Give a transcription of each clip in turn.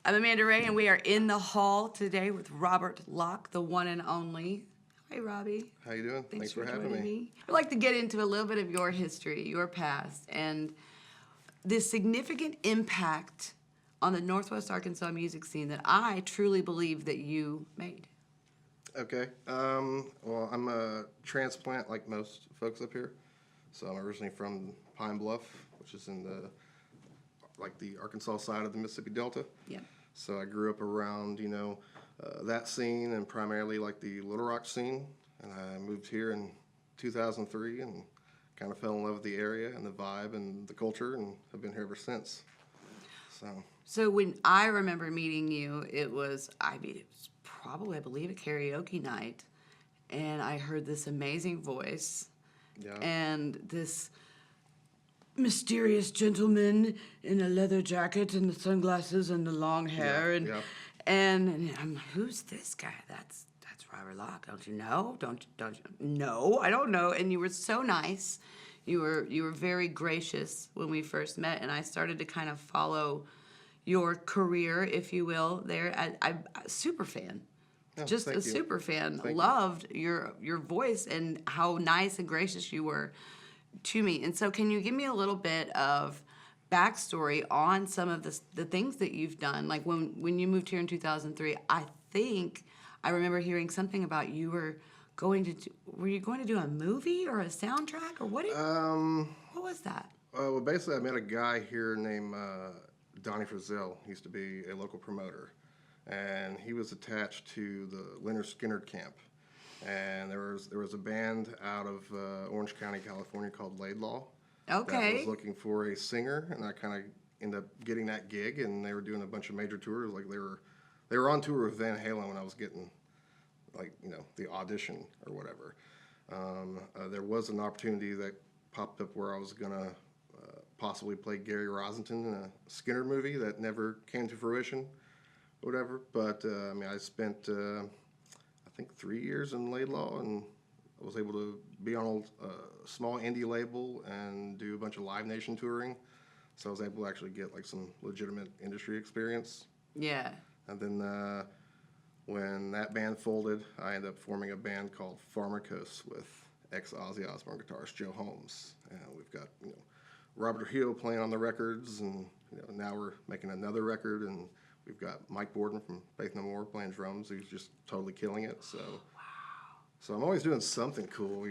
I'm Amanda Ray, and we are in the hall today with Robert Locke, the one and only. Hi, Robbie. How you doing? Thanks for joining having me. I'd like to get into a little bit of your history, your past, and the significant impact on the Northwest Arkansas music scene that I truly believe that you made. Okay. Well, I'm a transplant like most folks up here. So I'm originally from Pine Bluff, which is in the Arkansas side of the Mississippi Delta. Yeah. So I grew up around, that scene and primarily like the Little Rock scene. And I moved here in 2003 and kind of fell in love with the area and the vibe and the culture, and have been here ever since. So when I remember meeting you, it was probably, I believe, a karaoke night, and I heard this amazing voice, Yeah. and this mysterious gentleman in a leather jacket and the sunglasses and the long hair, and I'm like, who's this guy? That's Robert Locke. Don't you know? Don't you? No, I don't know. And you were so nice. You were very gracious when we first met, and I started to kind of follow your career, if you will. There, I'm a super fan. Oh, Just a super fan. Loved your voice and how nice and gracious you were to me. And so, can you give me a little bit of backstory on some of the things that you've done? Like when you moved here in 2003, I think I remember hearing something about you were going to do a movie or a soundtrack or what? What was that? Well, basically, I met a guy here named Donnie Frizzell. He used to be a local promoter, and he was attached to the Leonard Skinner camp. And there was a band out of Orange County, California called Laidlaw. Okay. That was looking for a singer, and I kind of ended up getting that gig. And they were doing a bunch of major tours. Like they were on tour with Van Halen when I was getting the audition or whatever. There was an opportunity that popped up where I was gonna possibly play Gary Rosenthal in a Skinner movie that never came to fruition, or whatever. But I spent I think 3 years in Laidlaw, and I was able to be on a small indie label and do a bunch of Live Nation touring. So I was able to actually get like some legitimate industry experience. Yeah. And then when that band folded, I ended up forming a band called Pharmacos with ex-Ozzy Osbourne guitarist Joe Holmes. And we've got Robert Hill playing on the records, and now we're making another record, and we've got Mike Borden from Faith No More playing drums, who's just totally killing it. So, So I'm always doing something cool,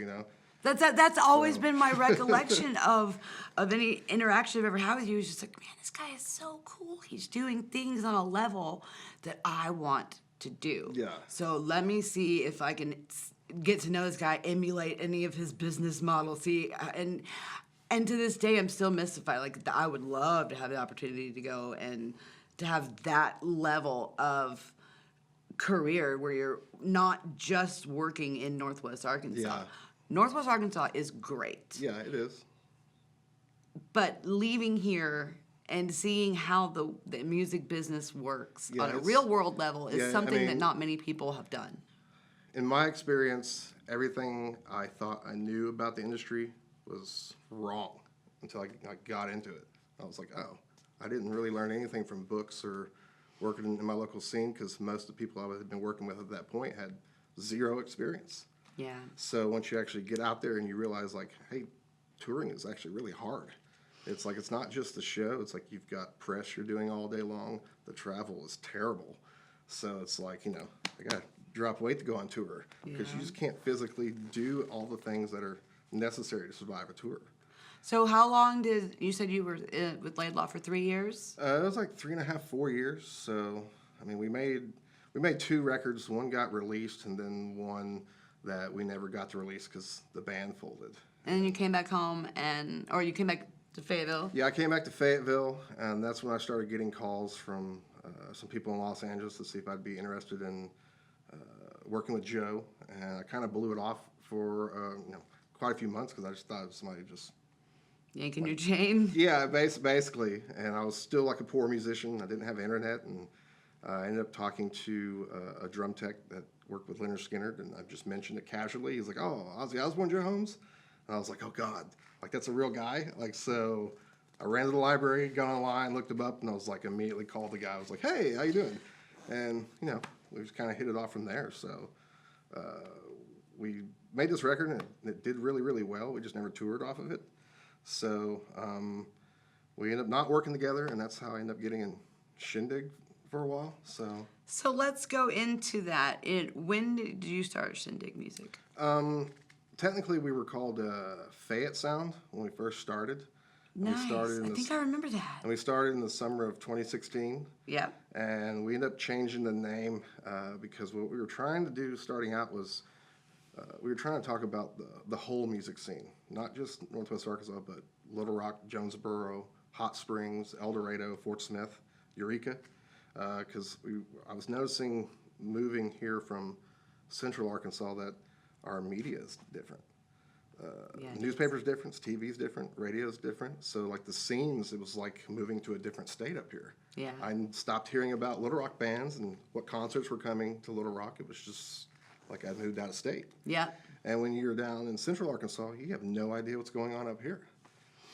That's always been my recollection of any interaction I've ever had with you. It's just like, man, this guy is so cool. He's doing things on a level that I want to do. Yeah. So let me see if I can get to know this guy, emulate any of his business models. See, and to this day, I'm still mystified. Like, I would love to have the opportunity to go and to have that level of career where you're not just working in Northwest Arkansas. Yeah. Northwest Arkansas is great. Yeah, it is. But leaving here and seeing how the music business works on a it's- real world level is something that not many people have done. In my experience, everything I thought I knew about the industry was wrong until I got into it. I was like, oh, I didn't really learn anything from books or working in my local scene, because most of the people I had been working with at that point had zero experience. Yeah. So once you actually get out there and you realize, like, hey, touring is actually really hard. It's like, it's not just the show. It's like you've got press you're doing all day long. The travel is terrible. So it's like, I got to drop weight to go on tour, because you just can't physically do all the things that are necessary to survive a tour. So how long did you said you were with Laidlaw for 3 years? It was like 3.5, 4 years. So we made 2 records. One got released, and then one that we never got to release because the band folded. And then you came back home, or you came back to Fayetteville? Yeah, I came back to Fayetteville, and that's when I started getting calls from some people in Los Angeles to see if I'd be interested in working with Joe. And I kind of blew it off for quite a few months, because I just thought somebody just yanking your chain? Yeah, basically. And I was still like a poor musician. I didn't have internet, and I ended up talking to a drum tech that worked with Leonard Skinner, and I just mentioned it casually. He's like, "Oh, Ozzy Osbourne, Joe Holmes?" And I was like, "Oh God, like that's a real guy." Like, so I ran to the library, got online, looked him up, and I was like, immediately called the guy. I was like, hey, how you doing? And, you know, we just kind of hit it off from there. So we made this record, and it did really, really well. We just never toured off of it. So we ended up not working together, and that's how I ended up getting in Shindig for a while. So let's go into that. When did you start Shindig Music? Technically, we were called Fayette Sound when we first started. Nice. I think I remember that. And we started in the summer of 2016. Yep. And we ended up changing the name because what we were trying to do starting out was we were trying to talk about the whole music scene, not just Northwest Arkansas, but Little Rock, Jonesboro, Hot Springs, El Dorado, Fort Smith, Eureka. Because I was noticing moving here from Central Arkansas that our media is different. Newspaper's different, TV's different, radio's different. So like the scenes, it was like moving to a different state up here. Yeah. I stopped hearing about Little Rock bands and what concerts were coming to Little Rock. It was just like I moved out of state. Yeah. And when you're down in Central Arkansas, you have no idea what's going on up here.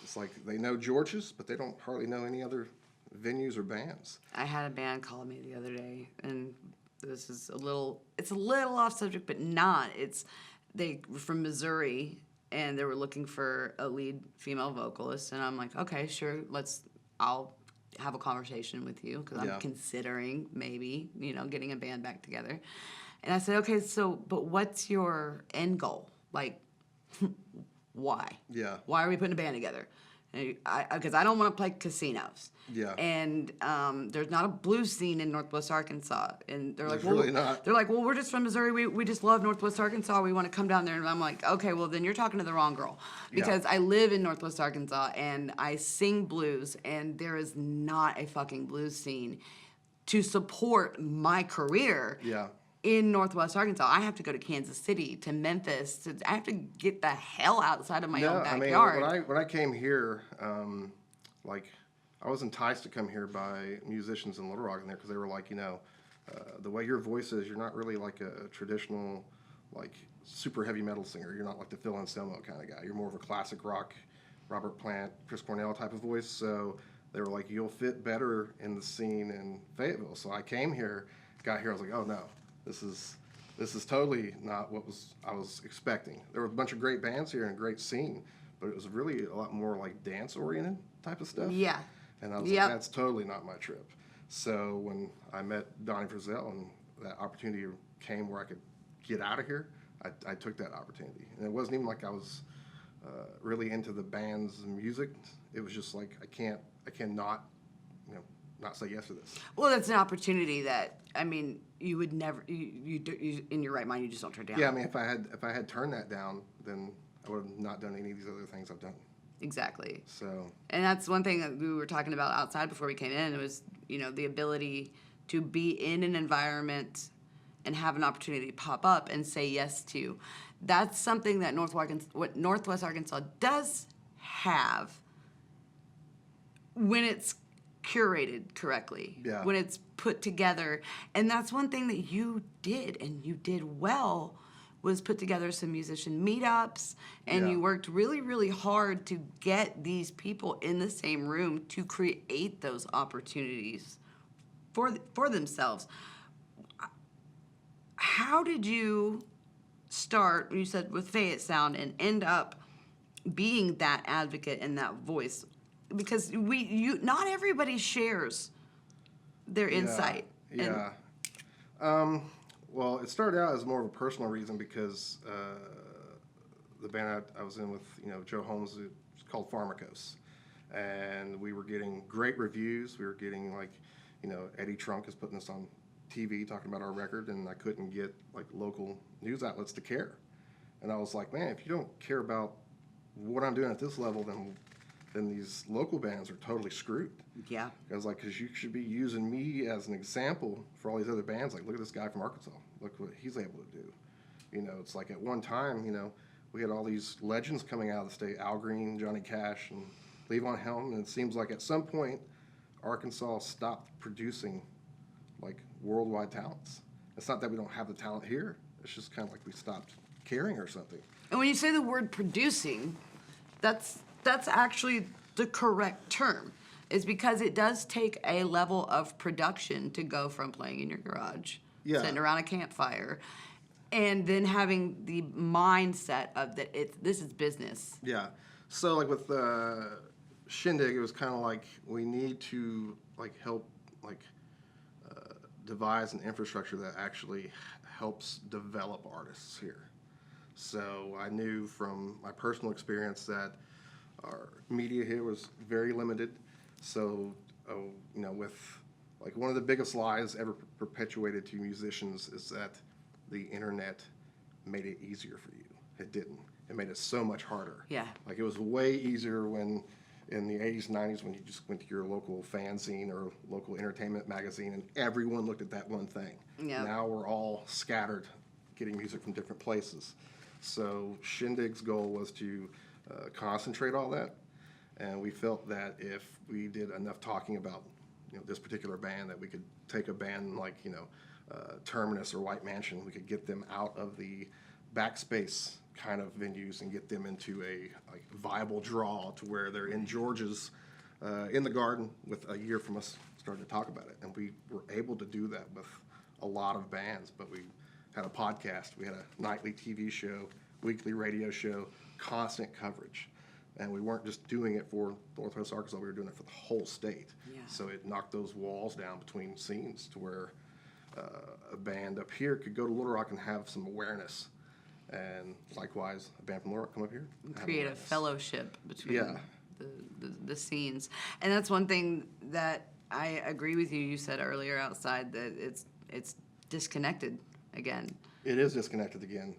It's like they know George's, but they don't hardly know any other venues or bands. I had a band call me the other day, and this is it's a little off subject, but not. They were from Missouri, and they were looking for a lead female vocalist, and I'm like, okay, sure, I'll have a conversation with you, because I'm considering maybe, getting a band back together. And I said, okay, but what's your end goal? Like, why? Yeah. Why are we putting a band together? Because I don't want to play casinos. Yeah. And there's not a blues scene in Northwest Arkansas. And they're like, really not. They're like, well, we're just from Missouri. We just love Northwest Arkansas. We want to come down there. And I'm like, okay, well, then you're talking to the wrong girl. Because I live in Northwest Arkansas, and I sing blues, and there is not a fucking blues scene to support my career. Yeah. In Northwest Arkansas. I have to go to Kansas City, to Memphis. I have to get the hell outside of my own backyard. I mean, when I came here, I was enticed to come here by musicians in Little Rock in there because they were like, the way your voice is, you're not really like a traditional, like, super heavy metal singer. You're not like the Phil Anselmo kind of guy. You're more of a classic rock, Robert Plant, Chris Cornell type of voice. So they were like, you'll fit better in the scene in Fayetteville. So I came here, got here, I was like, oh no. This is totally not what I was expecting. There were a bunch of great bands here and a great scene, but it was really a lot more like dance-oriented type of stuff. Yeah. And I was like, that's totally not my trip. So when I met Donnie Frizzell and that opportunity came where I could get out of here, I took that opportunity. And it wasn't even like I was really into the band's music. It was just like I cannot, not say yes to this. Well, that's an opportunity that, I mean, you would never, you in your right mind, you just don't turn down. Yeah, I mean, if I had turned that down, then I would have not done any of these other things I've done. Exactly. So. And that's one thing that we were talking about outside before we came in. It was, the ability to be in an environment and have an opportunity pop up and say yes to. That's something that Northwest Arkansas does have when it's curated correctly, when it's put together. And that's one thing that you did, and you did well, was put together some musician meetups, and you worked really, really hard to get these people in the same room to create those opportunities for themselves. How did you start, you said, with Fayette Sound and end up being that advocate and that voice? Because not everybody shares their insight. Yeah. Well, it started out as more of a personal reason because the band I was in with, Joe Holmes, it's called Pharmacos. And we were getting great reviews. We were getting, Eddie Trunk is putting us on TV talking about our record, and I couldn't get, local news outlets to care. And I was like, man, if you don't care about what I'm doing at this level, then these local bands are totally screwed. Yeah. I was like, because you should be using me as an example for all these other bands. Like, look at this guy from Arkansas. Look what he's able to do. It's like at one time, we had all these legends coming out of the state, Al Green, Johnny Cash, and Levon Helm. And it seems like at some point, Arkansas stopped producing, worldwide talents. It's not that we don't have the talent here. It's just kind of like we stopped caring or something. And when you say the word producing, that's actually the correct term. It's because it does take a level of production to go from playing in your garage, sitting around a campfire, and then having the mindset of that this is business. Yeah. So like with Shindig, it was kind of like we need to like help like devise an infrastructure that actually helps develop artists here. So I knew from my personal experience that our media here was very limited. So, with like one of the biggest lies ever perpetuated to musicians is that the internet made it easier for you. It didn't. It made it so much harder. Yeah. Like it was way easier when in the 80s, 90s, when you just went to your local fanzine or local entertainment magazine and everyone looked at that one thing. Yep. Now we're all scattered getting music from different places. So Shindig's goal was to concentrate all that. And we felt that if we did enough talking about, this particular band, that we could take a band like, Terminus or White Mansion, we could get them out of the backspace kind of venues and get them into a viable draw to where they're in George's in the Garden with a year from us starting to talk about it. And we were able to do that with a lot of bands, but we had a podcast, we had a nightly TV show, weekly radio show, constant coverage. And we weren't just doing it for Northwest Arkansas, we were doing it for the whole state. Yeah. So it knocked those walls down between scenes to where a band up here could go to Little Rock and have some awareness. And likewise, a band from Little Rock come up here. Create a fellowship between the scenes. And that's one thing that I agree with you. You said earlier outside that it's disconnected again. It is disconnected again.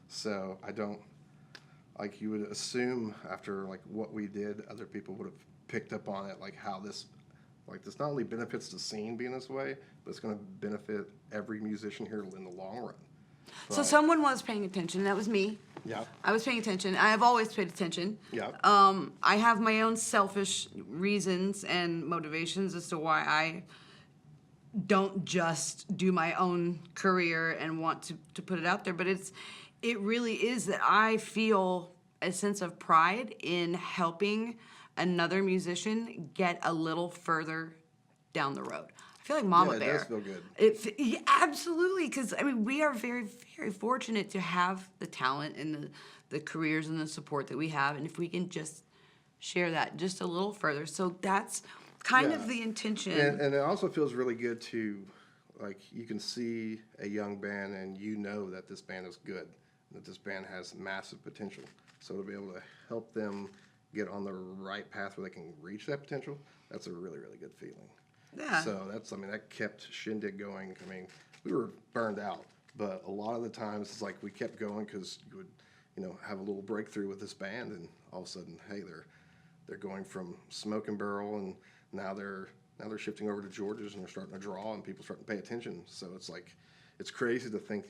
So I don't, like you would assume after like what we did, other people would have picked up on it, like how this not only benefits the scene being this way, but it's going to benefit every musician here in the long run. So someone was paying attention. That was me. Yeah. I was paying attention. I have always paid attention. Yeah. I have my own selfish reasons and motivations as to why I don't just do my own career and want to put it out there. But it really is that I feel a sense of pride in helping another musician get a little further down the road. I feel like Mama Bear. It does feel good. Absolutely, because we are very, very fortunate to have the talent and the careers and the support that we have, and if we can just share that just a little further. So that's kind of the intention. And it also feels really good to, like, you can see a young band and that this band is good, that this band has massive potential. So to be able to help them get on the right path where they can reach that potential, that's a really, really good feeling. Yeah. So that kept Shindig going. We were burned out, but a lot of the times it's like we kept going because you would, have a little breakthrough with this band, and all of a sudden, hey, they're going from Smoke and Barrel, and now they're shifting over to George's, and they're starting to draw, and people starting to pay attention. So it's like, it's crazy to think,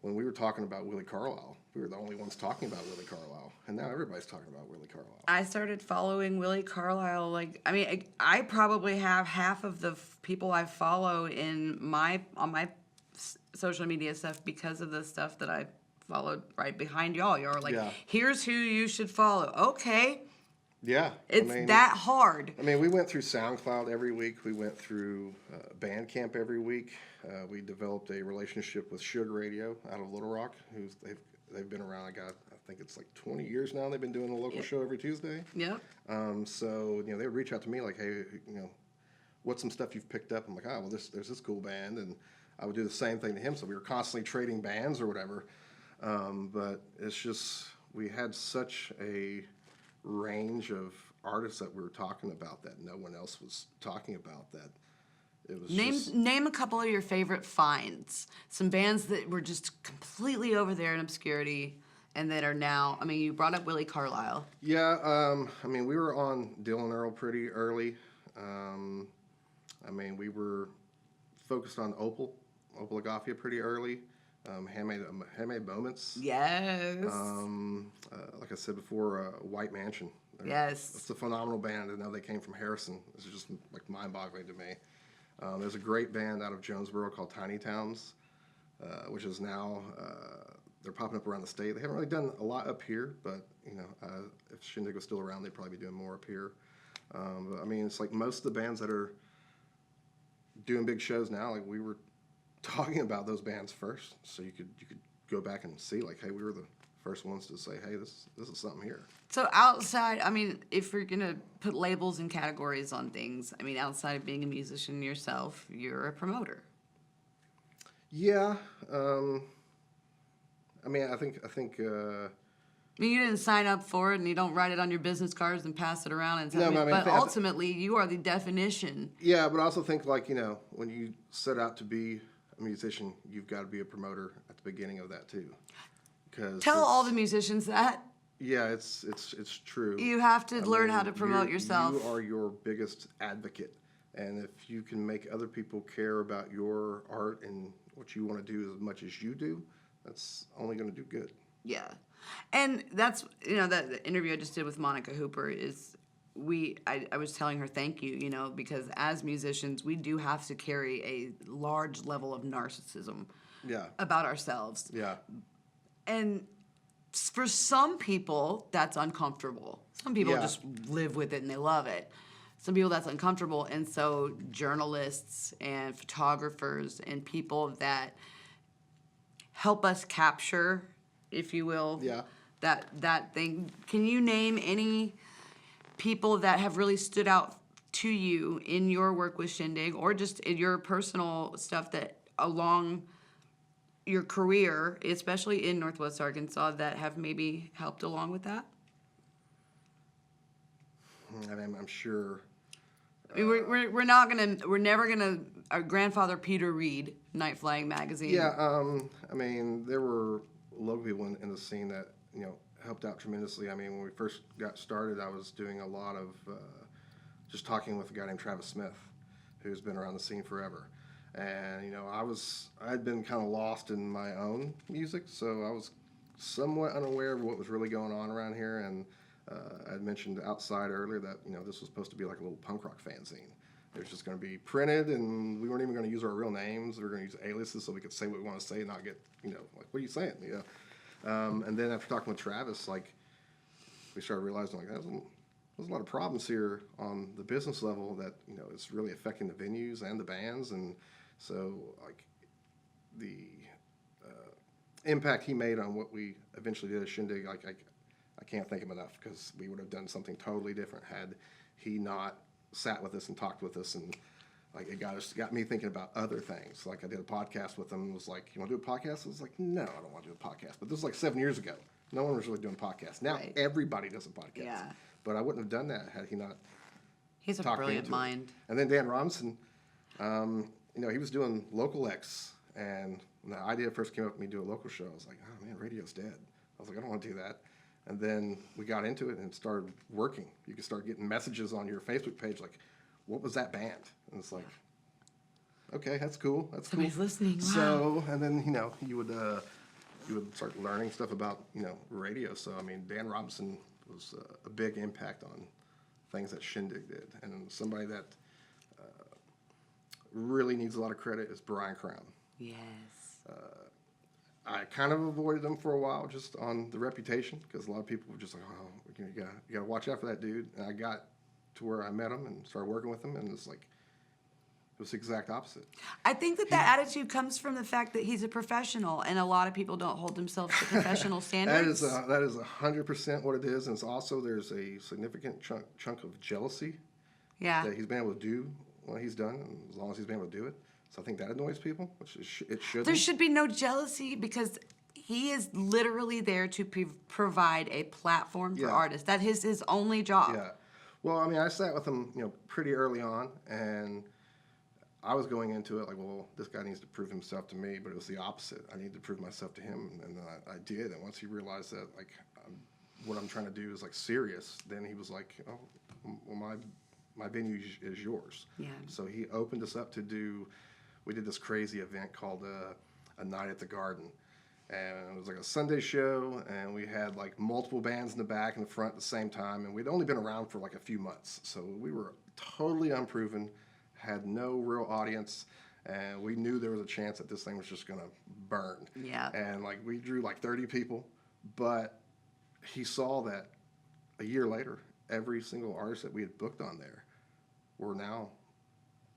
when we were talking about Willie Carlisle, we were the only ones talking about Willie Carlisle, and now everybody's talking about Willie Carlisle. I started following Willie Carlisle. I probably have half of the people I follow on my social media stuff because of the stuff that I followed right behind y'all. Y'all are like, here's who you should follow. Okay. Yeah. It's that hard. We went through SoundCloud every week. We went through Bandcamp every week. We developed a relationship with Sugar Radio out of Little Rock, they've been around. I think it's like 20 years now. They've been doing a local show every Tuesday. Yep. So they would reach out to me like, hey, what's some stuff you've picked up? I'm like, well, there's this cool band, and I would do the same thing to him. So we were constantly trading bands or whatever. But it's just we had such a range of artists that we were talking about that no one else was talking about, that it was name a couple of your favorite finds. Some bands that were just completely over there in obscurity and that are now, you brought up Willie Carlisle. Yeah, we were on Dylan Earl pretty early. We were focused on Opal Agafia pretty early. Handmade Moments. Yes. Like I said before, White Mansion. Yes. It's a phenomenal band. I know they came from Harrison. It's just like mind-boggling to me. There's a great band out of Jonesboro called Tiny Towns, which is now they're popping up around the state. They haven't really done a lot up here, but if Shindig was still around, they'd probably be doing more up here. But I mean, it's like most of the bands that are doing big shows now, like we were talking about those bands first, so you could go back and see, like, hey, we were the first ones to say, hey, this is something here. So outside, I mean, if you're gonna put labels and categories on things, I mean, outside of being a musician yourself, you're a promoter. Yeah. I mean, I think. I mean, you didn't sign up for it, and you don't write it on your business cards and pass it around. And No, but, I mean, ultimately, you are the definition. Yeah, but I also think, like, when you set out to be a musician, you've got to be a promoter at the beginning of that too. Tell all the musicians that. Yeah, it's true. You have to learn how to promote yourself. You are your biggest advocate, and if you can make other people care about your art and what you want to do as much as you do, that's only going to do good. Yeah. And that's, that the interview I just did with Monica Hooper is I was telling her thank you, because as musicians, we do have to carry a large level of narcissism about ourselves. Yeah. And for some people, that's uncomfortable. Some people just live with it and they love it. Some people, that's uncomfortable. And so journalists and photographers and people that help us capture, if you will, that thing. Can you name any people that have really stood out to you in your work with Shindig, or just in your personal stuff that along your career, especially in Northwest Arkansas, that have maybe helped along with that? I mean, I'm sure. I mean, we're never gonna. Our grandfather Peter Reed, Night Flying Magazine. Yeah, I mean, there were local people in the scene that helped out tremendously. I mean, when we first got started, I was doing a lot of just talking with a guy named Travis Smith, who's been around the scene forever. And I'd been kind of lost in my own music, so I was somewhat unaware of what was really going on around here. And I'd mentioned outside earlier that this was supposed to be like a little punk rock fanzine. It was just going to be printed, and we weren't even going to use our real names. We were going to use aliases so we could say what we want to say and not get like, what are you saying? And then after talking with Travis, like, we started realizing, like, there's a lot of problems here on the business level that it's really affecting the venues and the bands. And so, like, the impact he made on what we eventually did at Shindig, like, I can't thank him enough, because we would have done something totally different had he not sat with us and talked with us. And like, it got me thinking about other things. Like, I did a podcast with him and was like, you want to do a podcast? I was like, no, I don't want to do a podcast. But this was like 7 years ago. No one was really doing podcasts. Now everybody does a podcast. Yeah. But I wouldn't have done that had he not. He's a brilliant mind. And then Dan Robinson, he was doing Local X. And when the idea first came up, me do a local show, I was like, oh man, radio's dead. I was like, I don't want to do that. And then we got into it and it started working. You could start getting messages on your Facebook page like, what was that band? And it's like, okay, that's cool. Somebody's listening. Wow. So, and then you would start learning stuff about radio. So I mean, Dan Robinson was a big impact on things that Shindig did. And somebody that really needs a lot of credit is Brian Crown. Yes. I kind of avoided him for a while just on the reputation, because a lot of people were just like, oh, you gotta watch out for that dude. And I got to where I met him and started working with him, and it's like, it was the exact opposite. I think that attitude comes from the fact that he's a professional, and a lot of people don't hold themselves to professional standards. That is 100% what it is, and it's also, there's a significant chunk of jealousy that he's been able to do what he's done, and as long as he's been able to do it. So I think that annoys people, which it shouldn't. There should be no jealousy, because he is literally there to provide a platform for artists. That is his only job. Yeah. Well, I mean, I sat with him, pretty early on, and I was going into it like, well, this guy needs to prove himself to me, but it was the opposite. I needed to prove myself to him, and then I did. And once he realized that, like, what I'm trying to do is, like, serious, then he was like, oh, well, my venue is yours. Yeah. So he opened us up to do. We did this crazy event called a Night at the Garden. And it was like a Sunday show, and we had like multiple bands in the back and the front at the same time, and we'd only been around for like a few months. So we were totally unproven, had no real audience, And we knew there was a chance that this thing was just going to burn. Yeah. And like we drew like 30 people, but he saw that a year later, every single artist that we had booked on there were now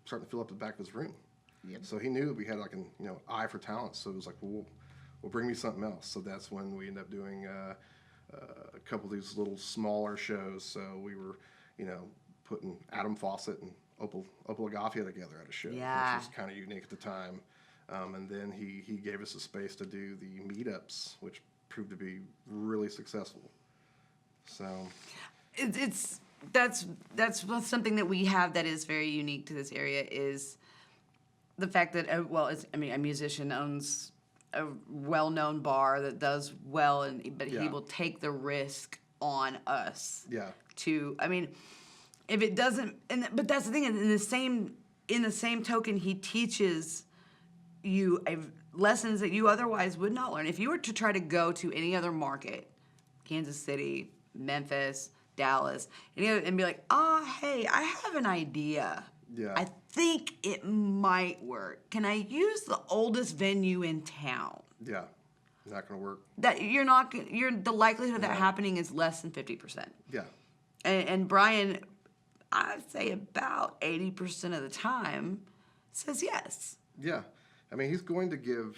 starting to fill up the back of his room. Yep. So he knew that we had like an eye for talent. So it was like, well, we'll bring me something else. So that's when we ended up doing a couple of these little smaller shows. So we were, putting Adam Fawcett and Opal Agafia together at a show, Yeah. which was kind of unique at the time. And then he gave us a space to do the meetups, which proved to be really successful. So that's something that we have that is very unique to this area is the fact that a musician owns a well-known bar that does well, but he will take the risk on us. Yeah. If it doesn't, but that's the thing. In the same token, he teaches you lessons that you otherwise would not learn. If you were to try to go to any other market, Kansas City, Memphis, Dallas, and be like, hey, I have an idea. Yeah. I think it might work. Can I use the oldest venue in town? Yeah. Not going to work. That the likelihood of that happening is less than 50%. Yeah. And Brian, I'd say about 80% of the time says yes. Yeah. He's going to give,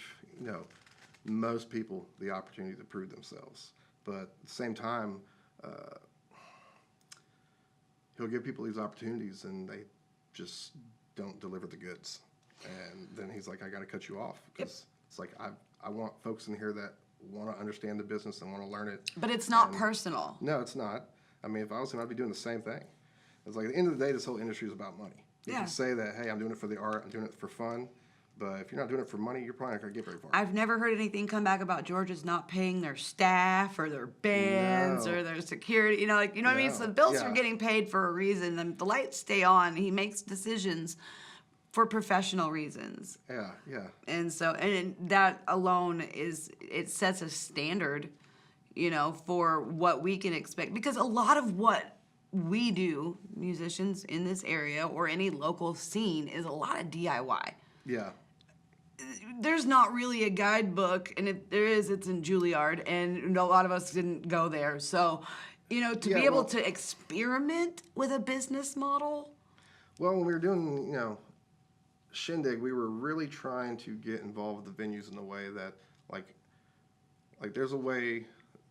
most people the opportunity to prove themselves. But at the same time, he'll give people these opportunities and they just don't deliver the goods. And then he's like, I got to cut you off. Because it's like, I want folks in here that want to understand the business and want to learn it. But it's not personal. No, it's not. If I was him, I'd be doing the same thing. It's like at the end of the day, this whole industry is about money. You can say that, hey, I'm doing it for the art, I'm doing it for fun. But if you're not doing it for money, you're probably not going to get very far. I've never heard anything come back about Georgia's not paying their staff or their bands or their security. What I mean? So the bills are getting paid for a reason. And the lights stay on. He makes decisions for professional reasons. Yeah, yeah. And so, and that alone it sets a standard, for what we can expect. Because a lot of what we do, musicians in this area or any local scene, is a lot of DIY. Yeah. There's not really a guidebook, and if there is, it's in Juilliard, and a lot of us didn't go there. So, be able to experiment with a business model. Well, when we were doing, Shindig, we were really trying to get involved with the venues in a way that, like there's a way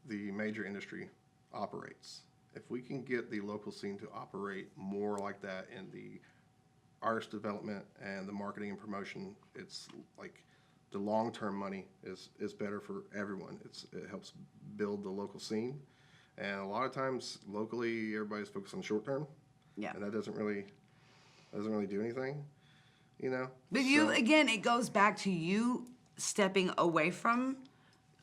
the major industry operates. If we can get the local scene to operate more like that in the artist development and the marketing and promotion, it's like the long-term money is better for everyone. It helps build the local scene, and a lot of times locally everybody's focused on the short term, and that doesn't really do anything, But again, it goes back to you stepping away from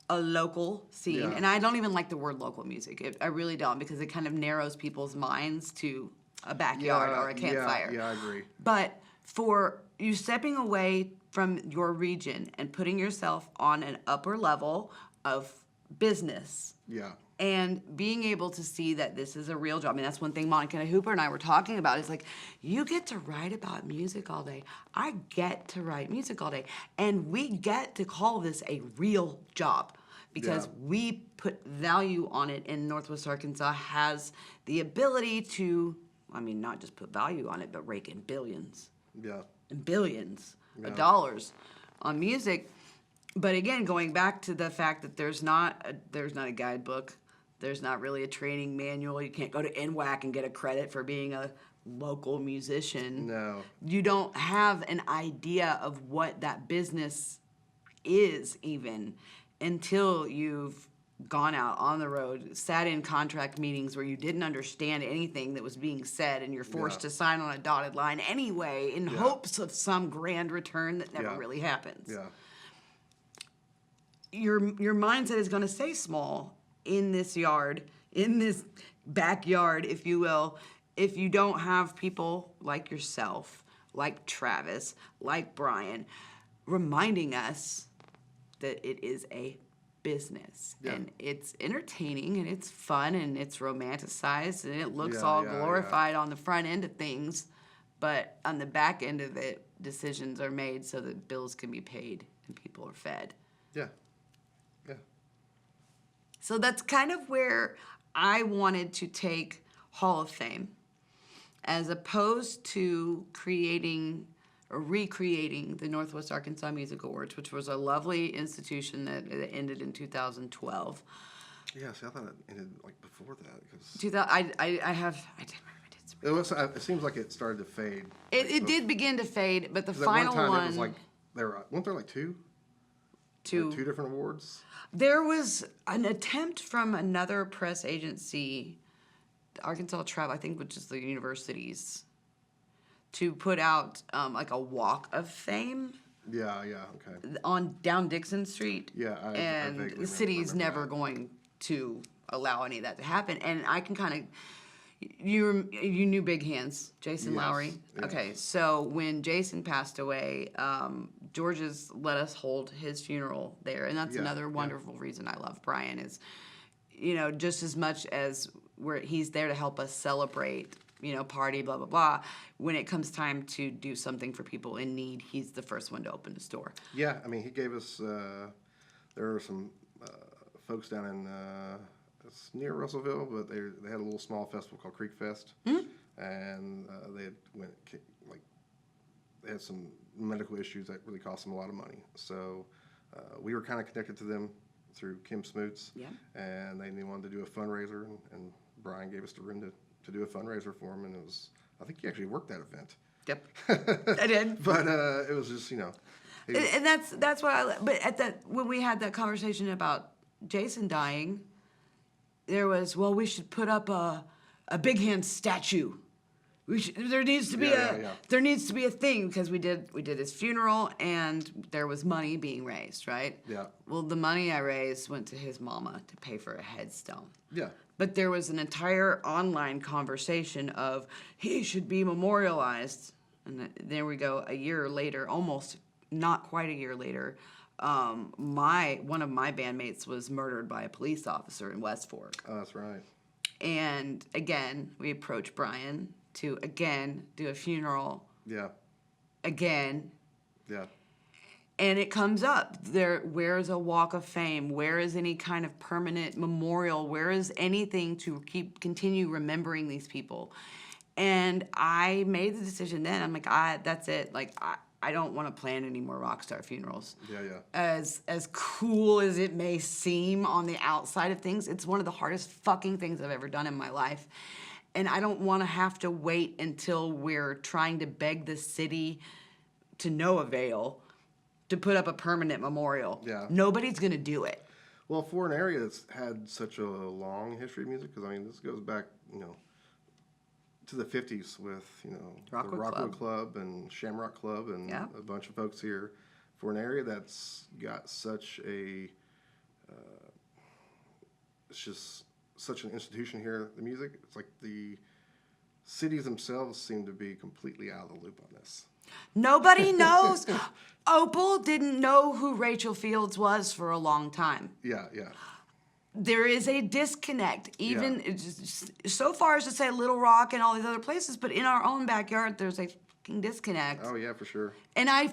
a local scene, and I don't even like the word local music. I really don't, because it kind of narrows people's minds to a backyard or a campfire. Yeah, I agree. But for you stepping away from your region and putting yourself on an upper level of business. Yeah. And being able to see that this is a real job. That's one thing Monica Hooper and I were talking about. It's like, you get to write about music all day. I get to write music all day. And we get to call this a real job because we put value on it, and Northwest Arkansas has the ability to, not just put value on it, but rake in billions. Yeah. And billions of dollars on music. But again, going back to the fact that there's not a guidebook, there's not really a training manual. You can't go to NWWAC and get a credit for being a local musician. No. You don't have an idea of what that business is even until you've gone out on the road, sat in contract meetings where you didn't understand anything that was being said, and you're forced to sign on a dotted line anyway in hopes of some grand return that never really happens. Yeah. Your mindset is going to stay small in this yard, in this backyard, if you will, if you don't have people like yourself, like Travis, like Brian, reminding us that it is a business. And it's entertaining, and it's fun, and it's romanticized, and it looks all glorified on the front end of things. but on the back end of it, decisions are made so that bills can be paid and people are fed. Yeah. Yeah. So that's kind of where I wanted to take Hall of Fame, as opposed to creating or recreating the Northwest Arkansas Music Awards, which was a lovely institution that ended in 2012. Yeah, see, I thought it ended like before that. It seems like it started to fade. It did begin to fade, but the final one. one. It was like weren't there like two different awards? There was an attempt from another press agency, Arkansas Travel, I think, which is the universities, to put out like a Walk of Fame. Yeah, okay. On down Dixon Street. Yeah, and the city's never going to allow any of that to happen. And I can kind of. You knew Big Hands, Jason Lowry? Yes. Okay, so when Jason passed away, George's let us hold his funeral there. And that's another wonderful reason I love Brian is, just as much as he's there to help us celebrate, party, blah, blah, blah. When it comes time to do something for people in need, he's the first one to open the store. Yeah, I mean, he gave us, there are some folks down in... it's near Russellville, but they had a little small festival called Creek Fest, and they had some medical issues that really cost them a lot of money. So we were kind of connected to them through Kim Smoots, and they wanted to do a fundraiser, and Brian gave us the room to do a fundraiser for him, and I think he actually worked that event. Yep, I did. But it was just and that's what but when we had that conversation about Jason dying. There was, we should put up a Big Hand statue. There needs to be there needs to be a thing because we did his funeral and there was money being raised, right? Yeah. Well, the money I raised went to his mama to pay for a headstone. Yeah. But there was an entire online conversation of he should be memorialized, and there we go. A year later, almost not quite a year later. One of my bandmates was murdered by a police officer in West Fork. Oh, that's right. And again, we approached Brian to again do a funeral. Yeah. Again. Yeah. And it comes up there. Where is a Walk of Fame? Where is any kind of permanent memorial? Where is anything to continue remembering these people? And I made the decision then. I'm like, that's it. Like I don't want to plan any more rock star funerals. Yeah. As cool as it may seem on the outside of things, it's one of the hardest fucking things I've ever done in my life. And I don't want to have to wait until we're trying to beg the city to no avail to put up a permanent memorial. Yeah. Nobody's going to do it. Well, for an area that's had such a long history of music, because, I mean, this goes back, to the 50s with, the Rockwood Club and Shamrock Club and a bunch of folks here. For an area that's got such a, it's just such an institution here, the music, it's like the cities themselves seem to be completely out of the loop on this. Nobody knows. Opal didn't know who Rachel Fields was for a long time. Yeah. There is a disconnect, even so far as to say Little Rock and all these other places, but in our own backyard, there's a fucking disconnect. Oh, yeah, for sure. And I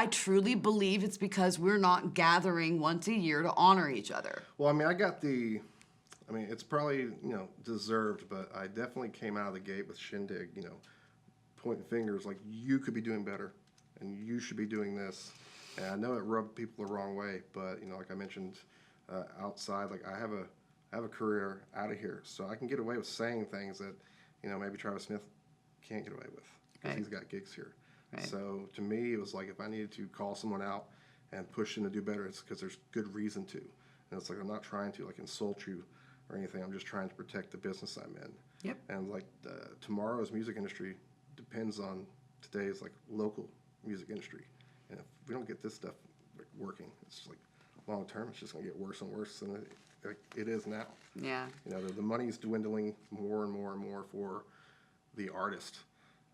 truly believe it's because we're not gathering once a year to honor each other. Well, I mean, it's probably, deserved, but I definitely came out of the gate with Shindig, pointing fingers like, you could be doing better, and you should be doing this. And I know it rubbed people the wrong way, but, like I mentioned, outside, like I have a career out of here, so I can get away with saying things that, maybe Travis Smith can't get away with because he's got gigs here. Right. So to me, it was like if I needed to call someone out and push them to do better, it's because there's good reason to. And it's like I'm not trying to insult you or anything. I'm just trying to protect the business I'm in. Yep. And tomorrow's music industry depends on today's local music industry. And if we don't get this stuff working, it's long term, it's just going to get worse and worse than it is now. Yeah. The money's dwindling more and more and more for the artist,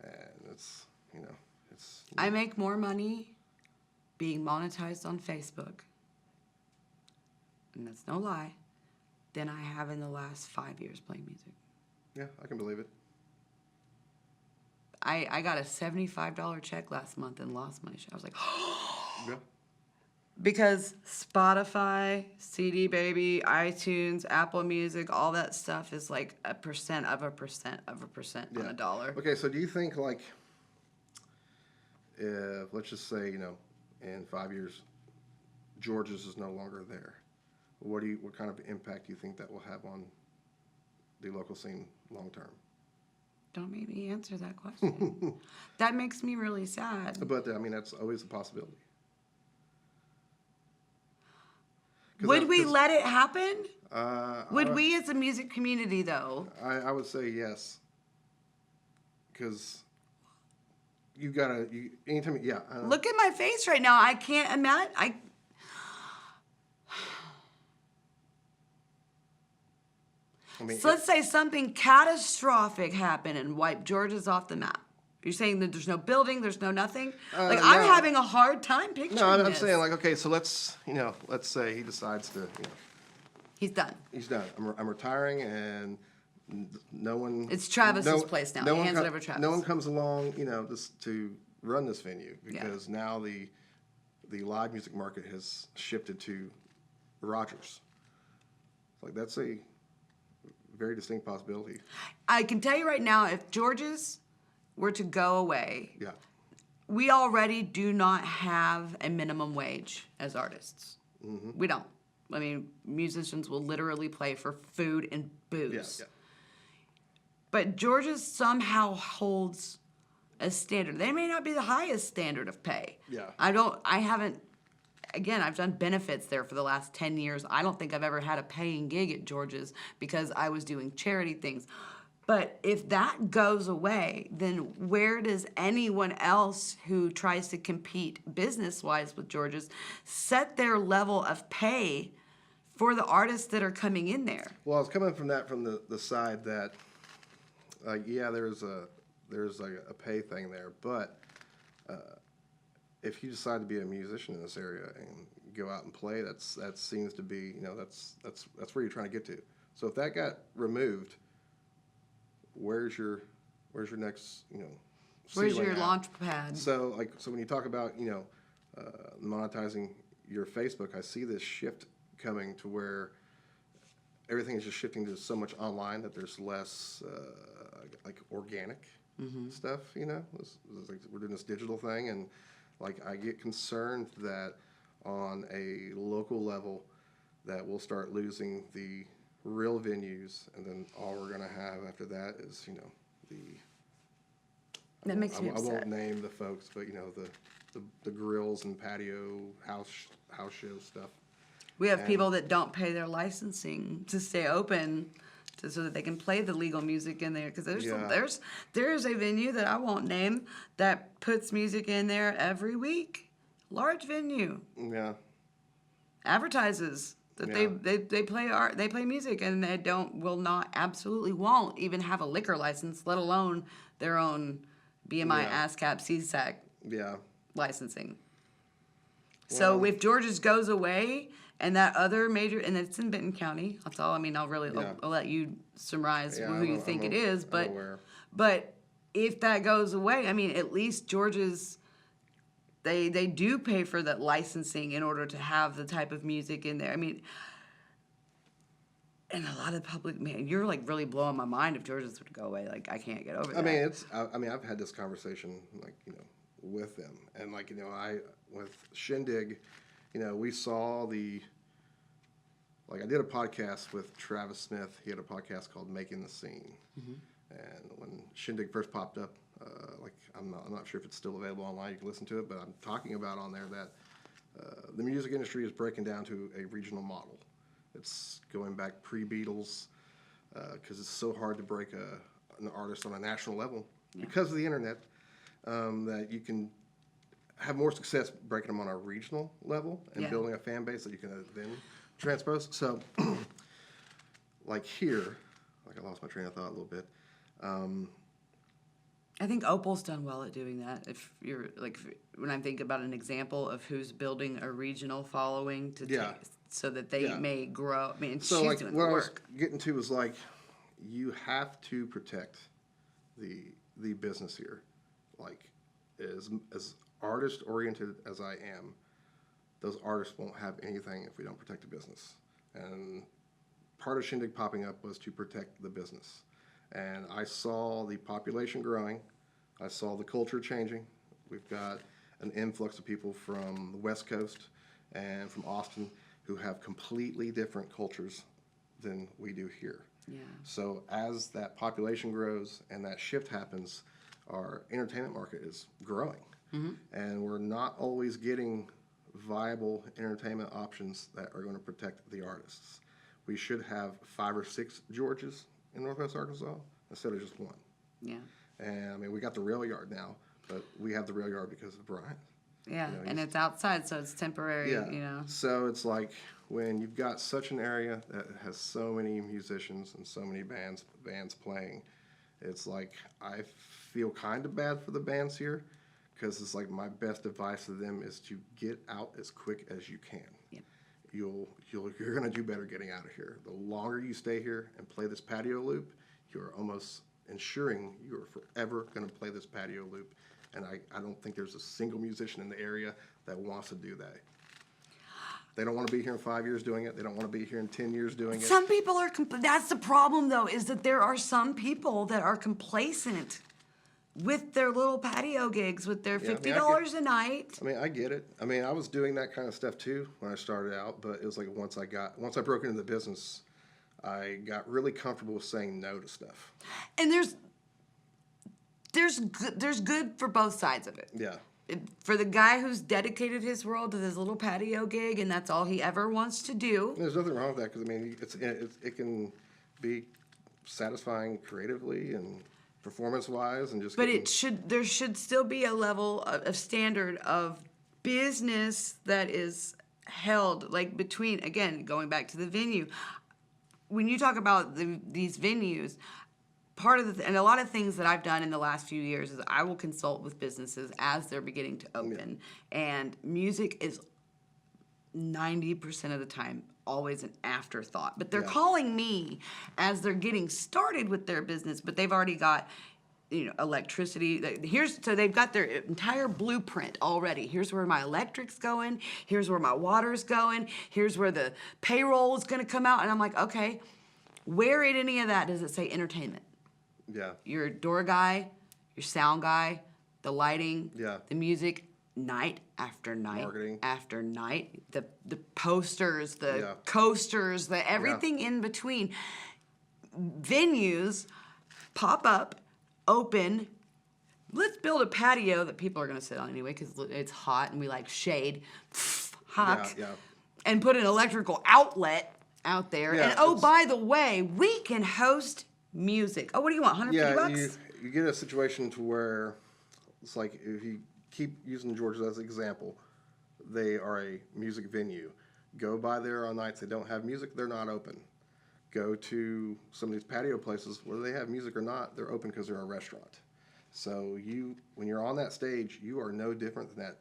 and it's. I make more money being monetized on Facebook, and that's no lie, than I have in the last 5 years playing music. Yeah, I can believe it. I got a $75 check last month and lost my show. I was like, Yeah. because Spotify, CD Baby, iTunes, Apple Music, all that stuff is like a percent of a percent of a percent on a dollar. Okay, so do you think, like, if, let's just say, in 5 years, George's is no longer there, what kind of impact do you think that will have on the local scene long term? Don't make me answer that question. That makes me really sad. But I mean, that's always a possibility. Would we let it happen? Would I, we as a music community, though? I would say yes. Because you gotta, anytime, yeah. Look at my face right now. I can't imagine. I mean, So let's say something catastrophic happened and wiped George's off the map. You're saying that there's no building, there's no nothing? I'm having a hard time picturing No, I'm this. saying, like, okay, so let's say he decides to, He's done. he's done. I'm retiring, and no one. It's Travis's place now. He hands it over to Travis. No one comes along, just to run this venue because now the live music market has shifted to Rogers. Like, that's a very distinct possibility. I can tell you right now, if George's were to go away, Yeah. we already do not have a minimum wage as artists. Mm-hmm. We don't. I mean, musicians will literally play for food and booze. Yeah. But George's somehow holds a standard. They may not be the highest standard of pay. Yeah. Again, I've done benefits there for the last 10 years. I don't think I've ever had a paying gig at George's because I was doing charity things. But if that goes away, then where does anyone else who tries to compete business-wise with George's set their level of pay for the artists that are coming in there? Well, I was coming from the side that, there's a pay thing there, but if you decide to be a musician in this area and go out and play, that seems to be, that's where you're trying to get to. So if that got removed, where's your next, Where's your at? launch pad? So when you talk about, monetizing your Facebook, I see this shift coming to where everything is just shifting to so much online that there's less like organic stuff. It's like we're doing this digital thing, and like I get concerned that on a local level that we'll start losing the real venues, and then all we're gonna have after that is That makes me upset. I won't name the folks, but the grills and patio house show stuff. We have people that don't pay their licensing to stay open so that they can play the legal music in there. Because there's a venue that I won't name that puts music in there every week. Large venue. Yeah. Advertises that they play art, they play music, and they absolutely won't even have a liquor license, let alone their own BMI, ASCAP, CSAC licensing. Well, so if George's goes away, and that other major, and it's in Benton County, that's all. I mean, I'll let you surmise who you think it is, but if that goes away, I mean, at least George's, they do pay for that licensing in order to have the type of music in there. I mean, and a lot of public, man, you're like really blowing my mind if George's would go away. Like, I can't get over that. I mean, I've had this conversation, with them, and with Shindig, we saw I did a podcast with Travis Smith. He had a podcast called Making the Scene. Mm-hmm. And when Shindig first popped up, I'm not sure if it's still available online. You can listen to it, but I'm talking about on there that the music industry is breaking down to a regional model. It's going back pre-Beatles because it's so hard to break an artist on a national level because of the internet that you can have more success breaking them on a regional level and building a fan base that you can then transpose. So, here, I lost my train of thought a little bit. I think Opal's done well at doing that. If you're when I think about an example of who's building a regional following so that they may grow. I mean, so she's doing the what work. I was getting to was you have to protect the business here. like, as artist oriented as I am, those artists won't have anything if we don't protect the business. And part of Shindig popping up was to protect the business. And I saw the population growing. I saw the culture changing. We've got an influx of people from the West Coast and from Austin who have completely different cultures than we do here. Yeah. So as that population grows and that shift happens, our entertainment market is growing. And we're not always getting viable entertainment options that are going to protect the artists. We should have 5 or 6 Georges in Northwest Arkansas instead of just 1. Yeah. And I mean, we got the rail yard now, but we have the rail yard because of Brian. Yeah, You know, and it's outside, so it's temporary, Yeah. you know. So it's like when you've got such an area that has so many musicians and so many bands playing, it's like I feel kind of bad for the bands here because it's like my best advice to them is to get out as quick as you can. Yeah. You're going to do better getting out of here. The longer you stay here and play this patio loop, you're almost ensuring you're forever going to play this patio loop. And I don't think there's a single musician in the area that wants to do that. They don't want to be here in 5 years doing it. They don't want to be here in 10 years doing it. Some people are, that's the problem though, is that there are some people that are complacent with their little patio gigs, with their $50 a night. I mean, I get it. I mean, I was doing that kind of stuff too when I started out, but it was like once I broke into the business, I got really comfortable with saying no to stuff. And there's good for both sides of it. Yeah. For the guy who's dedicated his world to this little patio gig and that's all he ever wants to do. There's nothing wrong with that because I mean, it can be satisfying creatively and performance-wise and just. But there should still be a level of standard of business that is held, like between, again, going back to the venue. When you talk about these venues, part of and a lot of things that I've done in the last few years is I will consult with businesses as they're beginning to open, and music is 90% of the time always an afterthought. But they're calling me as they're getting started with their business, but they've already got, you know, electricity. So they've got their entire blueprint already. Here's where my electric's going. Here's where my water's going. Here's where the payroll is going to come out. And I'm like, okay, where in any of that does it say entertainment? Yeah. Your door guy, your sound guy, the lighting, the music, night after night Marketing. after night, the posters, the coasters, the everything in between. Venues pop up, open. Let's build a patio that people are going to sit on anyway because it's hot and we like shade. Hot. Yeah. And put an electrical outlet out there. Yeah, And oh, by the way, we can host music. Oh, what do you want? $150? You get a situation to where it's like if you keep using Georgia as an example, they are a music venue. Go by there on nights they don't have music, they're not open. Go to some of these patio places, whether they have music or not, they're open because they're a restaurant. So when you're on that stage, you are no different than that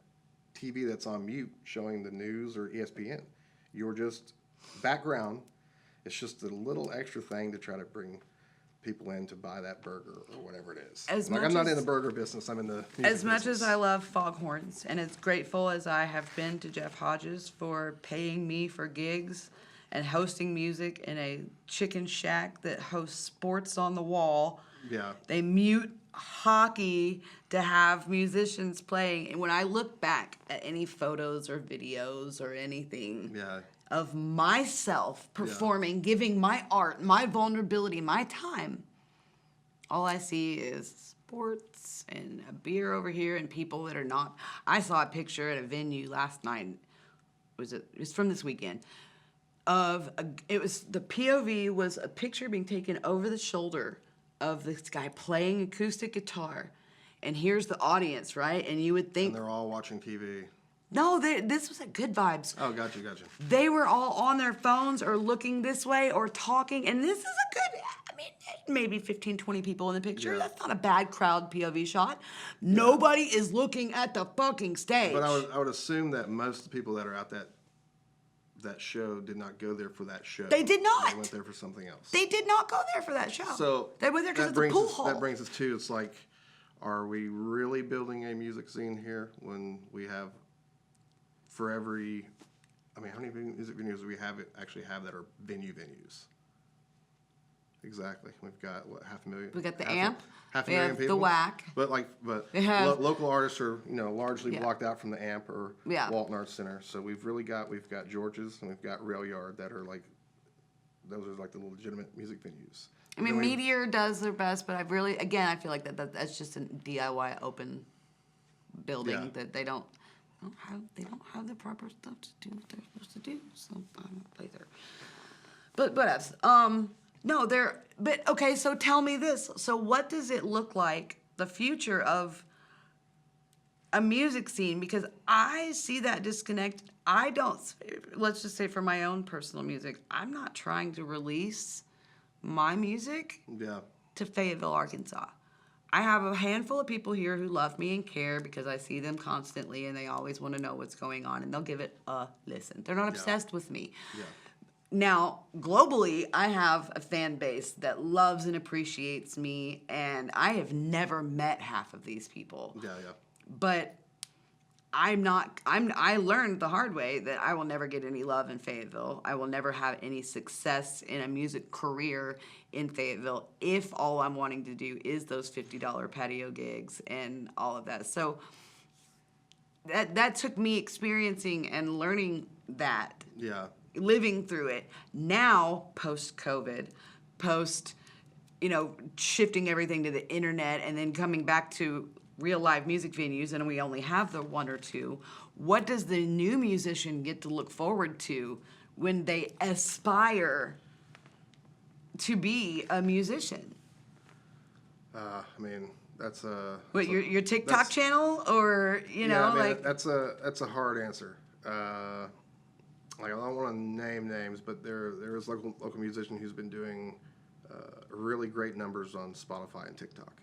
TV that's on mute showing the news or ESPN. You're just background. It's just a little extra thing to try to bring people in to buy that burger or whatever it is. I'm not in the burger business, I'm in the music As much business. as I love foghorns, and as grateful as I have been to Jeff Hodges for paying me for gigs and hosting music in a chicken shack that hosts sports on the wall. Yeah. They mute hockey to have musicians playing. And when I look back at any photos or videos or anything of myself performing, giving my art, my vulnerability, my time, all I see is sports and a beer over here and people that are not. I saw a picture at a venue last night. It's from this weekend. The POV was a picture being taken over the shoulder of this guy playing acoustic guitar, and here's the audience, right? And you would think And they're all watching TV. no, this was at Good Vibes. Oh, gotcha. They were all on their phones or looking this way or talking, and this is a good, I mean, maybe 15, 20 people in the picture. Yeah. That's not a bad crowd POV shot. Nobody is looking at the fucking stage. But I would assume that most of the people that are at that show did not go there for that show. They did not. They went there for something else. They did not go there for that show. So they went there because it's a pool hall. That brings us to, it's like, Are we really building a music scene here when we have for every, I mean, how many music venues do we actually have that are venues? Exactly. We've got, what, 500,000? We got the AMP. Half a We million have people? the WAC. But We have- local artists are, largely Yeah. blocked out from the AMP or Yeah. Walton Arts Center. So we've got George's and we've got Rail Yard that are like, those are like the legitimate music venues. I mean, Meteor does their best, but I feel like that's just a DIY open building Yeah. that they don't have the proper stuff to do what they're supposed to do. So I don't play there. But else? No, but okay, so tell me this. So what does it look like, the future of a music scene? Because I see that disconnect. I don't, let's just say for my own personal music, I'm not trying to release my music to Fayetteville, Arkansas. I have a handful of people here who love me and care because I see them constantly and they always want to know what's going on and they'll give it a listen. They're not obsessed with me. Yeah. Now, globally, I have a fan base that loves and appreciates me, and I have never met half of these people. Yeah. But I learned the hard way that I will never get any love in Fayetteville. I will never have any success in a music career in Fayetteville if all I'm wanting to do is those $50 patio gigs and all of that. So that took me experiencing and learning that. Yeah. Living through it. Now, post-COVID, shifting everything to the internet and then coming back to real live music venues, and we only have the one or two, what does the new musician get to look forward to when they aspire to be a musician? I mean, that's a... What, your TikTok channel? Or, that's a hard answer. I don't want to name names, but there is a local musician who's been doing really great numbers on Spotify and TikTok.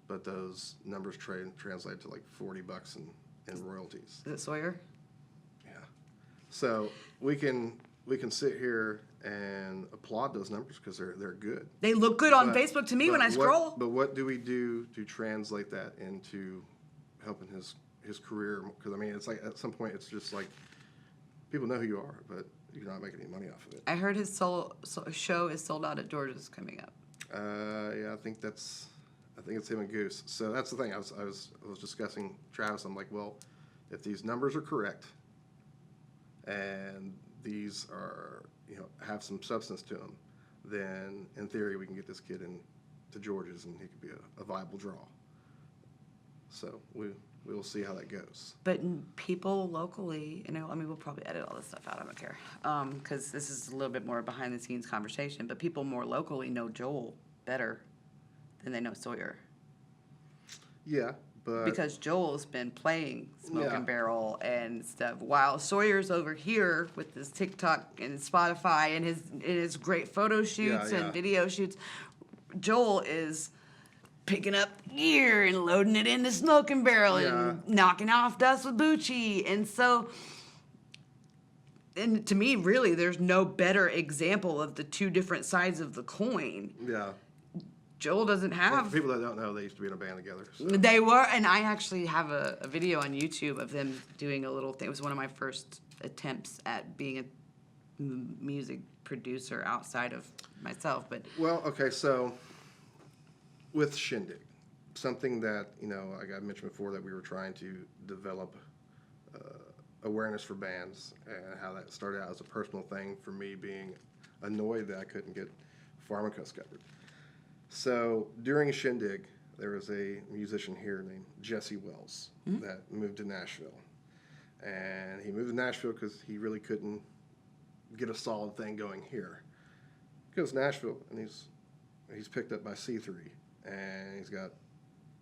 But those numbers translate to like $40 in royalties. Is it Sawyer? Yeah. So we can sit here and applaud those numbers because they're good. They look good on Facebook to me when I scroll. But what do we do to translate that into helping his career? Because I mean, it's like at some point it's just like people know who you are, but you're not making any money off of it. I heard his show is sold out at George's coming up. Yeah, I think it's him and Goose. So that's the thing. I was discussing Travis. I'm like, well, if these numbers are correct, and these are have some substance to them, then in theory we can get this kid into George's and he could be a viable draw. So we'll see how that goes. But people locally, we'll probably edit all this stuff out. I don't care, because this is a little bit more behind the scenes conversation. But people more locally know Joel better than they know Sawyer. Yeah, but because Joel's been playing Smoke and Barrel and stuff, while Sawyer's over here with his TikTok and Spotify and his great photo shoots and video shoots. Joel is picking up gear and loading it into Smoke and Barrel and knocking off dust with Bucci. And so, and to me, really, there's no better example of the two different sides of the coin. Yeah. Joel doesn't have... Well, for people that don't know, they used to be in a band together. So. They were, and I actually have a video on YouTube of them doing a little thing. It was one of my first attempts at being a music producer outside of myself. But well, okay, so with Shindig, something that, like I mentioned before, that we were trying to develop awareness for bands, and how that started out as a personal thing for me, being annoyed that I couldn't get Pharmacos covered. So during Shindig, there was a musician here named Jesse Wells that moved to Nashville. And he moved to Nashville because he really couldn't get a solid thing going here. He goes to Nashville, and he's picked up by C3. And he's got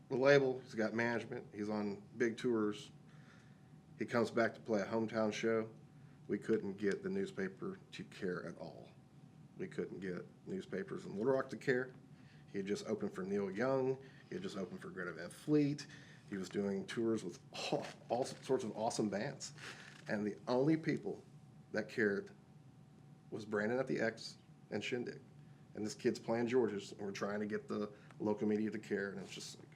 the label, he's got management, he's on big tours. He comes back to play a hometown show. We couldn't get the newspaper to care at all. We couldn't get newspapers in Little Rock to care. He had just opened for Neil Young. He had just opened for Greta Van Fleet. He was doing tours with all sorts of awesome bands. And the only people that cared was Brandon at the X and Shindig. And this kid's playing George's, and we're trying to get the local media to care, and it's just like...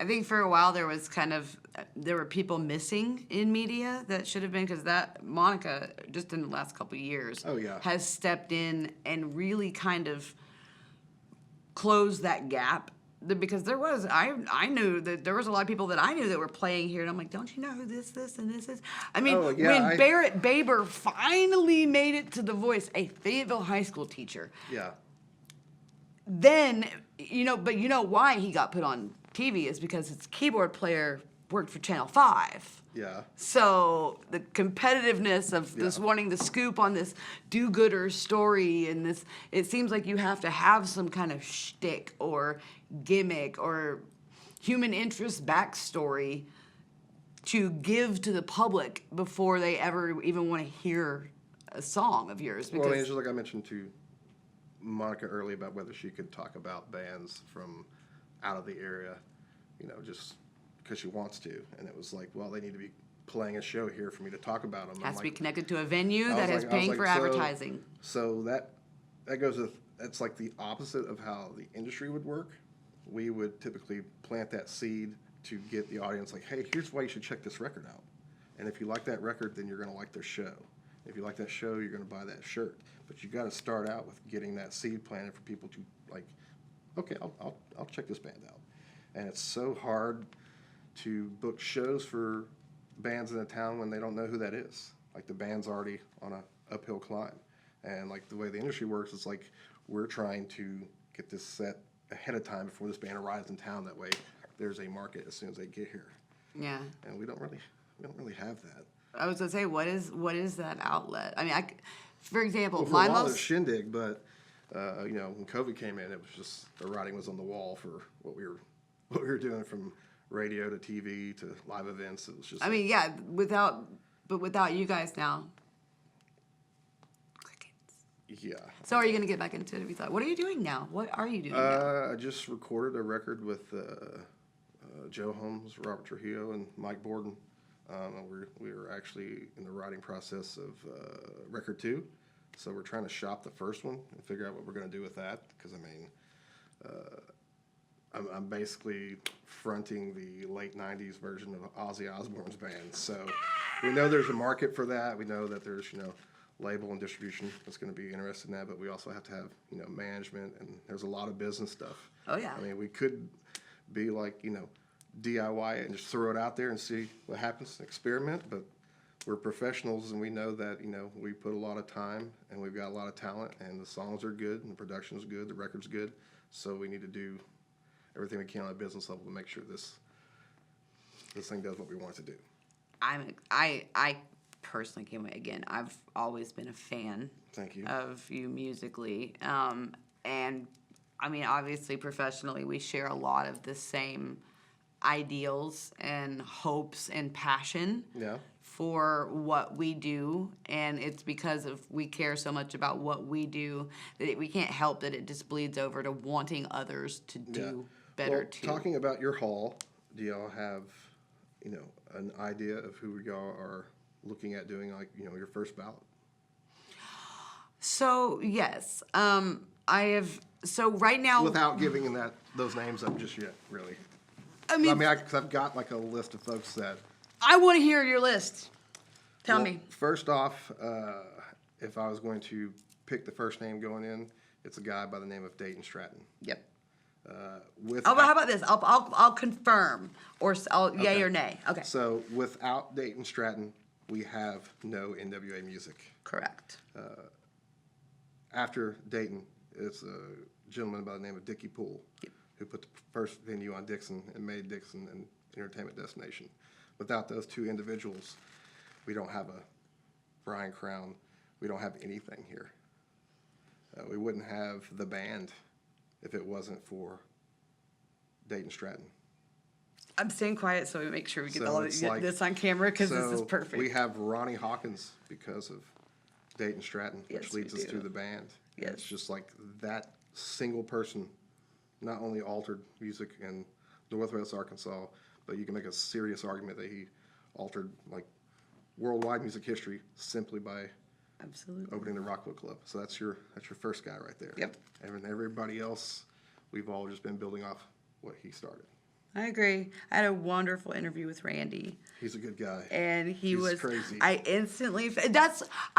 I think for a while there were people missing in media that should have been, because that Monica, just in the last couple of years, has stepped in and really kind of closed that gap. Because I knew that there was a lot of people that I knew that were playing here, and I'm like, don't you know who this, and this is? I mean, when Barrett Baber finally made it to The Voice, a Fayetteville high school teacher. Yeah. Then, but you know why he got put on TV is because his keyboard player worked for Channel 5. Yeah. So the competitiveness of this wanting to scoop on this do-gooder story and this, it seems like you have to have some kind of shtick or gimmick or human interest backstory to give to the public before they ever even want to hear a song of yours. Well, I mean, just like I mentioned to Monica earlier about whether she could talk about bands from out of the area, just because she wants to. And it was like, well, they need to be playing a show here for me to talk about them. Has to be connected to a venue that is paying for advertising. So that goes with, that's like the opposite of how the industry would work. We would typically plant that seed to get the audience like, hey, here's why you should check this record out. And if you like that record, then you're going to like their show. If you like that show, you're going to buy that shirt. But you got to start out with getting that seed planted for people to like, okay, I'll check this band out. And it's so hard to book shows for bands in a town when they don't know who that is. Like the band's already on a uphill climb. And like the way the industry works, it's like we're trying to get this set ahead of time before this band arrives in town. That way there's a market as soon as they get here. Yeah. And we don't really have that. I was gonna say, what is that outlet? I mean, for example, well, for a while, there's Shindig, but when COVID came in, it was just the writing was on the wall for what we were doing from radio to TV to live events. It was just. I mean, yeah, without you guys now. Crickets. Yeah. So are you gonna get back into it? What are you doing now? What are you doing now? I just recorded a record with Joe Holmes, Robert Trujillo, and Mike Borden. We were actually in the writing process of record 2, so we're trying to shop the first one and figure out what we're going to do with that. Because I'm basically fronting the late '90s version of Ozzy Osbourne's band. So we know there's a market for that. We know that there's label and distribution that's going to be interested in that. But we also have to have management, and there's a lot of business stuff. Oh yeah. I mean, we could be like DIY it and just throw it out there and see what happens, experiment, but we're professionals and we know that we put a lot of time and we've got a lot of talent and the songs are good and the production's good, the record's good, so we need to do everything we can on a business level to make sure this thing does what we want it to do. I personally can't wait. Again, I've always been a fan. Thank you. Of you musically, and I mean, obviously professionally we share a lot of the same ideals and hopes and passion for what we do, and it's because we care so much about what we do that we can't help that it just bleeds over to wanting others to do better too. Talking about your hall, do y'all have an idea of who y'all are looking at doing your first ballot? So yes, I have. So right now, without giving those names up just yet, really. I mean, because I've got like a list of folks that. I want to hear your list. Tell me. First off, if I was going to pick the first name going in, it's a guy by the name of Dayton Stratton. Yep. How about this? I'll confirm or yay or nay. Okay. So without Dayton Stratton, we have no NWA music. Correct. After Dayton, it's a gentleman by the name of Dickie Poole. Yep. Who put the first venue on Dixon and made Dixon an entertainment destination. Without those two individuals, we don't have a Brian Crown. We don't have anything here. We wouldn't have the band if it wasn't for Dayton Stratton. I'm staying quiet so we make sure we get this on camera because this is perfect. We have Ronnie Hawkins because of Dayton Stratton, which leads us to the band. Yes. It's just like that single person not only altered music in Northwest Arkansas, but you can make a serious argument that he altered like worldwide music history simply by opening the Rockwood Club. So that's your first guy right there. Yep. And everybody else, we've all just been building off what he started. I agree. I had a wonderful interview with Randy. He's a good guy. And He's crazy. I instantly, I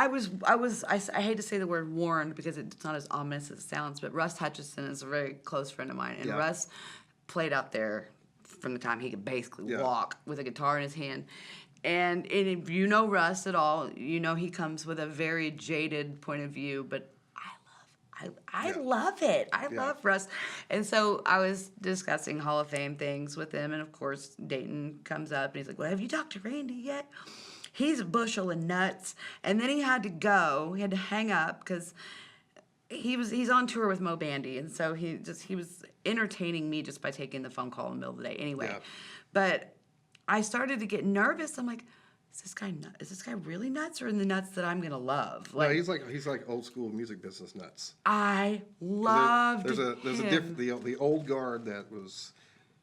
hate to say the word warned because it's not as ominous as it sounds, but Russ Hutchison is a very close friend of mine. And Yeah. Russ played out there from the time he could basically walk with a guitar in his hand. And if you know Russ at all, you know he comes with a very jaded point of view, but I love it. I love Russ. And so I was discussing Hall of Fame things with him, and of course Dayton comes up and he's like, well, have you talked to Randy yet? He's a bushel of nuts. And then he had to go. He had to hang up because he's on tour with Mo Bandy, and so he was entertaining me just by taking the phone call in the middle of the day anyway. Yeah. But I started to get nervous. I'm like, is this guy really nuts, or in the nuts that I'm gonna love? No, he's like old school music business nuts. I loved There's a him. the old guard that was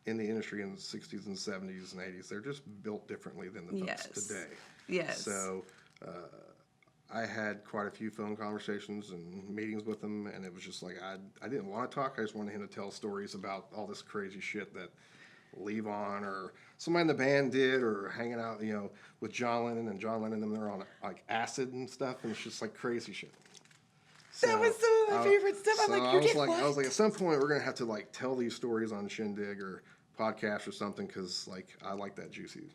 in the industry in the 60s and 70s and 80s. They're just built differently than the folks today. Yes. So I had quite a few phone conversations and meetings with him, and it was just like I didn't want to talk. I just wanted him to tell stories about all this crazy shit that Levon or somebody in the band did, or hanging out, with John Lennon and them. They're on like acid and stuff, and it's just like crazy shit. That was some of my favorite stuff. I'm like, you did what? I was like, at some point we're gonna have to like tell these stories on Shindig or podcast or something, because like I like that juicy.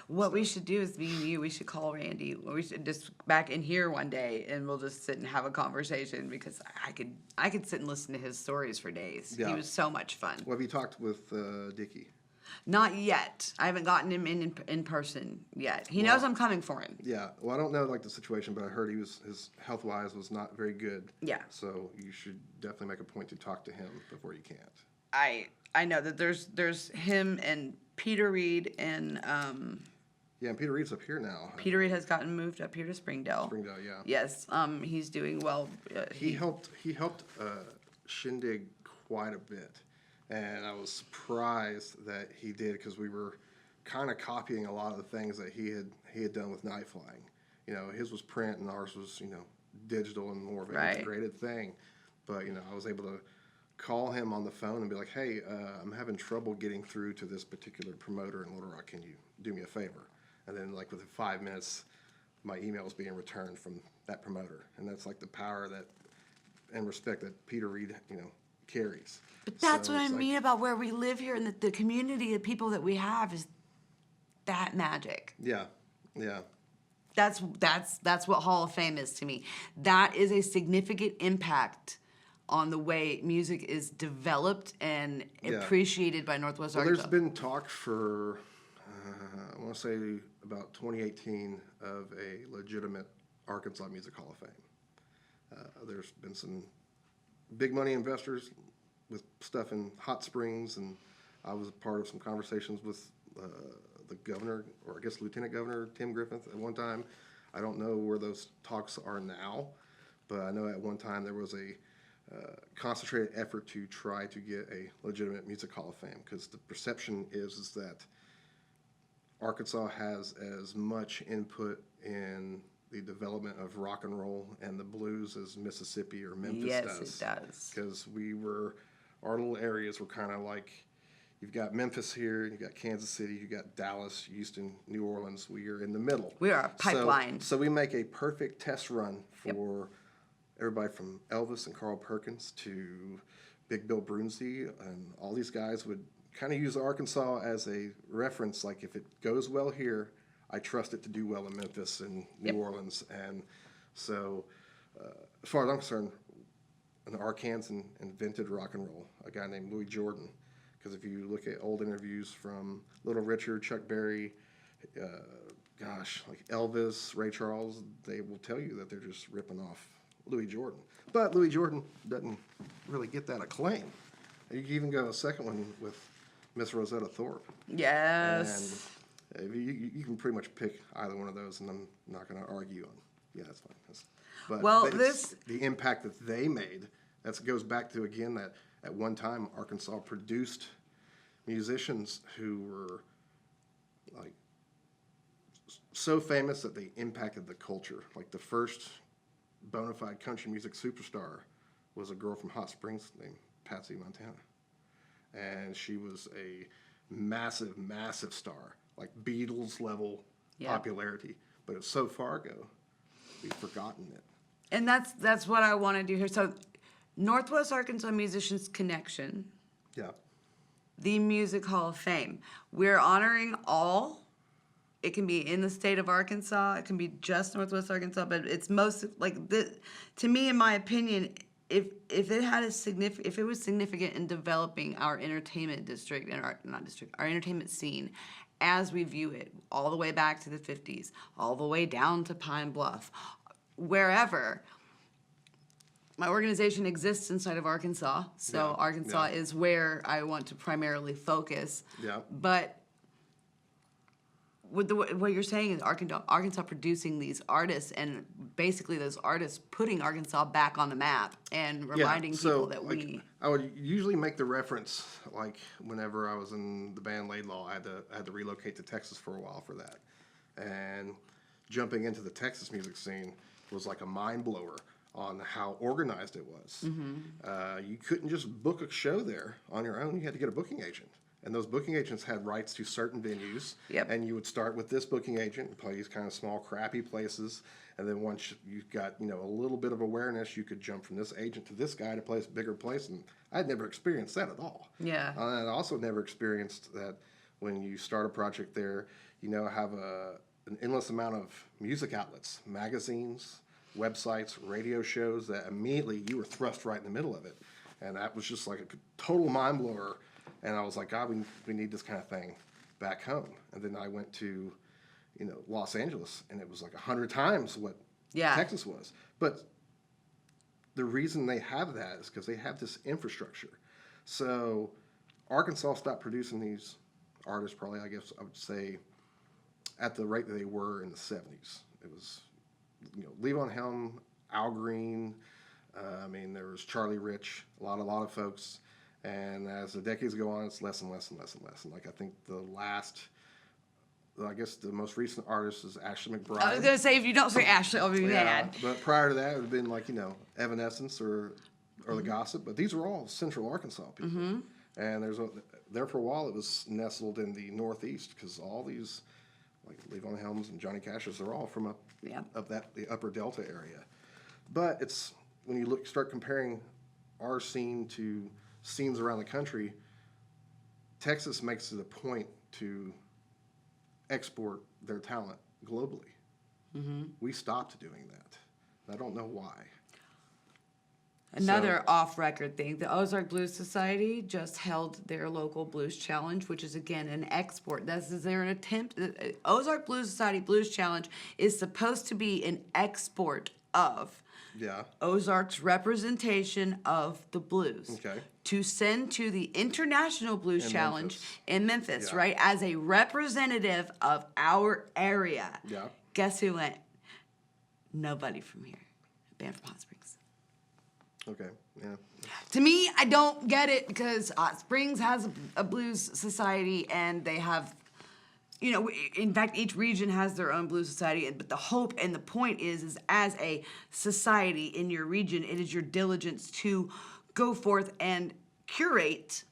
What we should do is me and you, we should call Randy. We should just back in here one day and we'll just sit and have a conversation, because I could sit and listen to his stories for days. Yeah. He was so much fun. Well, have you talked with Dickie? Not yet. I haven't gotten him in person yet. He knows I'm coming for him. Yeah. Well, I don't know like the situation, but I heard his health wise was not very good. Yeah. So you should definitely make a point to talk to him before you can't. I know that there's him and Peter Reed and Yeah, and Peter Reed's up here now. Peter Reed has gotten moved up here to Springdale. Springdale, yeah. Yes. He's doing well. He helped Shindig quite a bit, and I was surprised that he did, because we were kind of copying a lot of the things that he had done with Night Flying. His was print and ours was digital and more of an integrated thing. But I was able to call him on the phone and be like, hey, I'm having trouble getting through to this particular promoter in Little Rock. Can you do me a favor? And then like within 5 minutes, my email is being returned from that promoter. And that's like the power that and respect that Peter Reed, carries. But that's what I mean about where we live here, and the community of people that we have is that magic. Yeah, yeah. That's what Hall of Fame is to me. That is a significant impact on the way music is developed and appreciated by Northwest Arkansas. There's been talk for, I want to say about 2018, of a legitimate Arkansas Music Hall of Fame. There's been some big money investors with stuff in Hot Springs, and I was a part of some conversations with the governor, or I guess Lieutenant Governor Tim Griffith at one time. I don't know where those talks are now, but I know at one time there was a concentrated effort to try to get a legitimate Music Hall of Fame, because the perception is that Arkansas has as much input in the development of rock and roll and the blues as Mississippi or Memphis does. Yes, it does. Because our little areas were kind of like, you've got Memphis here, you've got Kansas City, you've got Dallas, Houston, New Orleans. We are in the middle. We are a pipeline. So we make a perfect test run for everybody from Elvis and Carl Perkins to Big Bill Brunsey, and all these guys would kind of use Arkansas as a reference. Like, if it goes well here, I trust it to do well in Memphis and New Orleans. And so, as far as I'm concerned, an Arkansan invented rock and roll, a guy named Louis Jordan. Because if you look at old interviews from Little Richard, Chuck Berry, like Elvis, Ray Charles, they will tell you that they're just ripping off Louis Jordan. But Louis Jordan doesn't really get that acclaim. You can even go a second one with Miss Rosetta Thorpe. Yes. And you can pretty much pick either one of those, and I'm not going to argue on. Yeah, that's fine. But the impact that they made, that goes back to, again, that at one time Arkansas produced musicians who were like so famous that they impacted the culture. Like, the first bona fide country music superstar was a girl from Hot Springs named Patsy Montana. And she was a massive, massive star, like Beatles level Yeah. popularity. But it's so far ago, we've forgotten it. And that's what I want to do here. So, Northwest Arkansas Musicians Connection, Yeah. the Music Hall of Fame. We're honoring all. It can be in the state of Arkansas. It can be just Northwest Arkansas, but it's most like to me, in my opinion, if it had if it was significant in developing our entertainment district and our entertainment scene as we view it, all the way back to the 50s, all the way down to Pine Bluff, wherever. My organization exists inside of Arkansas, so Yeah, Arkansas is where I want to primarily focus. Yeah. But with what you're saying is Arkansas producing these artists, and basically those artists putting Arkansas back on the map and reminding people that I would usually make the reference, like whenever I was in the band Laidlaw, I had to relocate to Texas for a while for that, and jumping into the Texas music scene was like a mind blower on how organized it was. You couldn't just book a show there on your own; you had to get a booking agent. And those booking agents had rights to certain venues. Yep. And you would start with this booking agent and play these kind of small, crappy places. And then once you got, a little bit of awareness, you could jump from this agent to this guy to play a bigger place. And I'd never experienced that at all. Yeah. And I also never experienced that when you start a project there, have an endless amount of music outlets, magazines, websites, radio shows that immediately you were thrust right in the middle of it. And that was just like a total mind blower. And I was like, God, we need this kind of thing back home. And then I went to, Los Angeles, and it was like 100 times what Texas was. But the reason they have that is because they have this infrastructure. So Arkansas stopped producing these artists probably, I guess I would say, at the rate that they were in the 70s. It was, Levon Helm, Al Green, there was Charlie Rich, a lot of folks. And as the decades go on, it's less and less and less and less. And like I think the most recent artist is Ashley McBride. I was gonna say, if you don't say Ashley, I'll be mad. But prior to that, it would have been like Evanescence or the Gossip. But these were all Central Arkansas people. And there for a while it was nestled in the Northeast because all these like Levon Helms and Johnny Cash's, they're all from up the Upper Delta area. But it's when you start comparing our scene to scenes around the country, Texas makes it a point to export their talent globally. We stopped doing that. I don't know why. Another off-record thing, the Ozark Blues Society just held their local blues challenge, which is, again, an export. This is an attempt. Ozark Blues Society Blues Challenge is supposed to be an export of Ozark's representation of the blues. Okay. To send to the International Blues Challenge in Memphis, right, as a representative of our area. Yeah. Guess who went? Nobody from here. A band from Hot Springs. Okay, yeah. To me, I don't get it because Hot Springs has a blues society and they have, in fact, each region has their own blues society. But the hope and the point is as a society in your region, it is your diligence to go forth and curate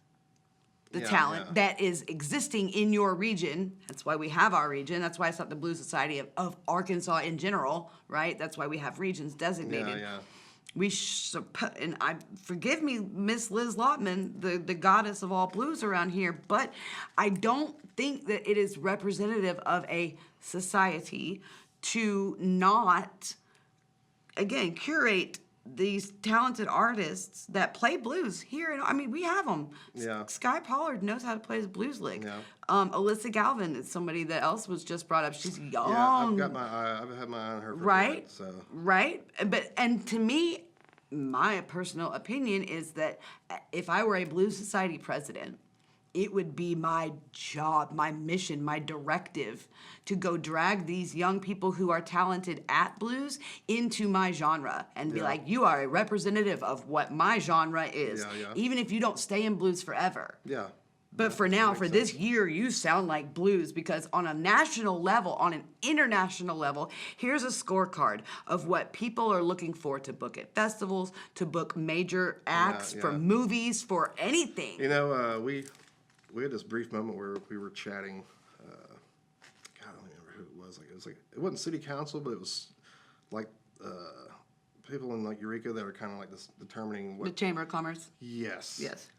the talent that is existing in your region. That's why we have our region. That's why it's not the Blues Society of Arkansas in general, right? That's why we have regions designated. We forgive me, Miss Liz Lotman, the goddess of all blues around here, but I don't think that it is representative of a society to not, again, curate these talented artists that play blues here. We have them. Yeah. Sky Pollard knows how to play the blues lick. Yeah. Alyssa Galvin is somebody that else was just brought up. She's young. Yeah, I've had my eye on her for right. That, so. Right. And to me, my personal opinion is that if I were a blues society president, it would be my job, my mission, my directive to go drag these young people who are talented at blues into my genre and be like, you are a representative of what my genre is, even if you don't stay in blues forever. Yeah. But for now, for this year, you sound like blues because on a national level, on an international level, here's a scorecard of what people are looking for to book at festivals, to book major acts, for movies, for anything. we had this brief moment where we were chatting. God, I don't remember who it was. It wasn't city council, but it was like people in like Eureka that were kind of like this determining what. The Chamber of Commerce. Yes. Yes.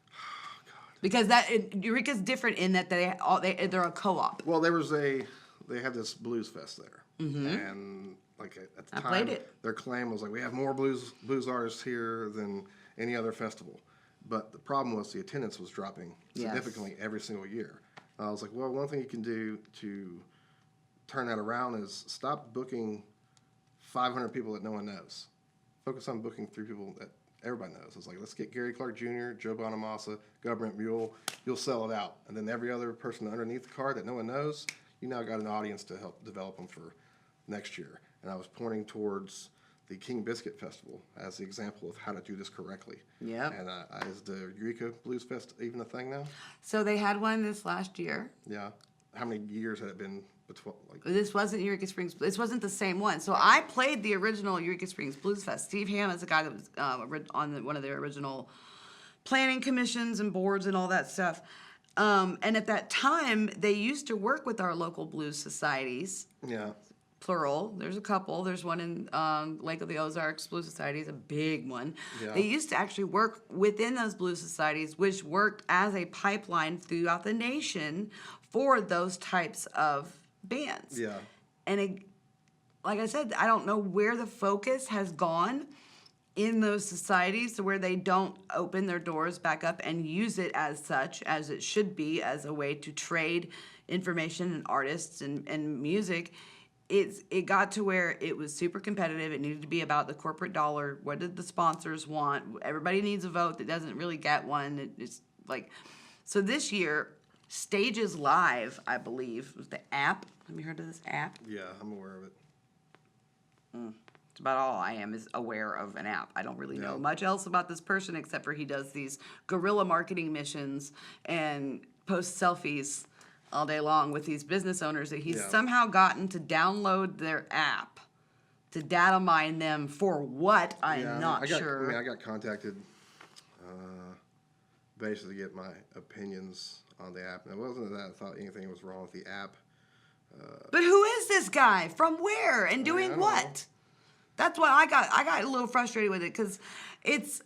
Because Eureka's different in that they're a co-op. Well, they had this blues fest there, and like at the I time, played it. their claim was like, we have more blues artists here than any other festival. But the problem was the attendance was dropping significantly every single year. I was like, well, one thing you can do to turn that around is stop booking 500 people that no one knows. Focus on booking 3 people that everybody knows. It's like, let's get Gary Clark Jr., Joe Bonamassa, Government Mule. You'll sell it out. And then every other person underneath the card that no one knows, you now got an audience to help develop them for next year. And I was pointing towards the King Biscuit Festival as the example of how to do this correctly. Yep. And is the Eureka Blues Fest even a thing now? So they had one this last year. Yeah. How many years had it been? This wasn't Eureka Springs. This wasn't the same one. So I played the original Eureka Springs Blues Fest. Steve Hamm is the guy that was on one of the original planning commissions and boards and all that stuff. And at that time, they used to work with our local blues societies. Yeah. Plural. There's a couple. There's one in Lake of the Ozarks Blues Society. It's a big one. Yeah. They used to actually work within those blues societies, which worked as a pipeline throughout the nation for those types of bands. Yeah. And like I said, I don't know where the focus has gone in those societies to where they don't open their doors back up and use it as such, as it should be, as a way to trade information and artists and music. It got to where it was super competitive. It needed to be about the corporate dollar. What did the sponsors want? Everybody needs a vote that doesn't really get one. It's like, so this year, Stages Live, I believe, was the app. Have you heard of this app? Yeah, I'm aware of it. It's about all I am is aware of an app. I don't really know much else about this person except for he does these guerrilla marketing missions and posts selfies all day long with these business owners that he's somehow gotten to download their app to data mine them for what, I'm not sure. I got contacted basically to get my opinions on the app. And it wasn't that I thought anything was wrong with the app. But who is this guy? From where? And doing what? know. That's what I got a little frustrated with it because it's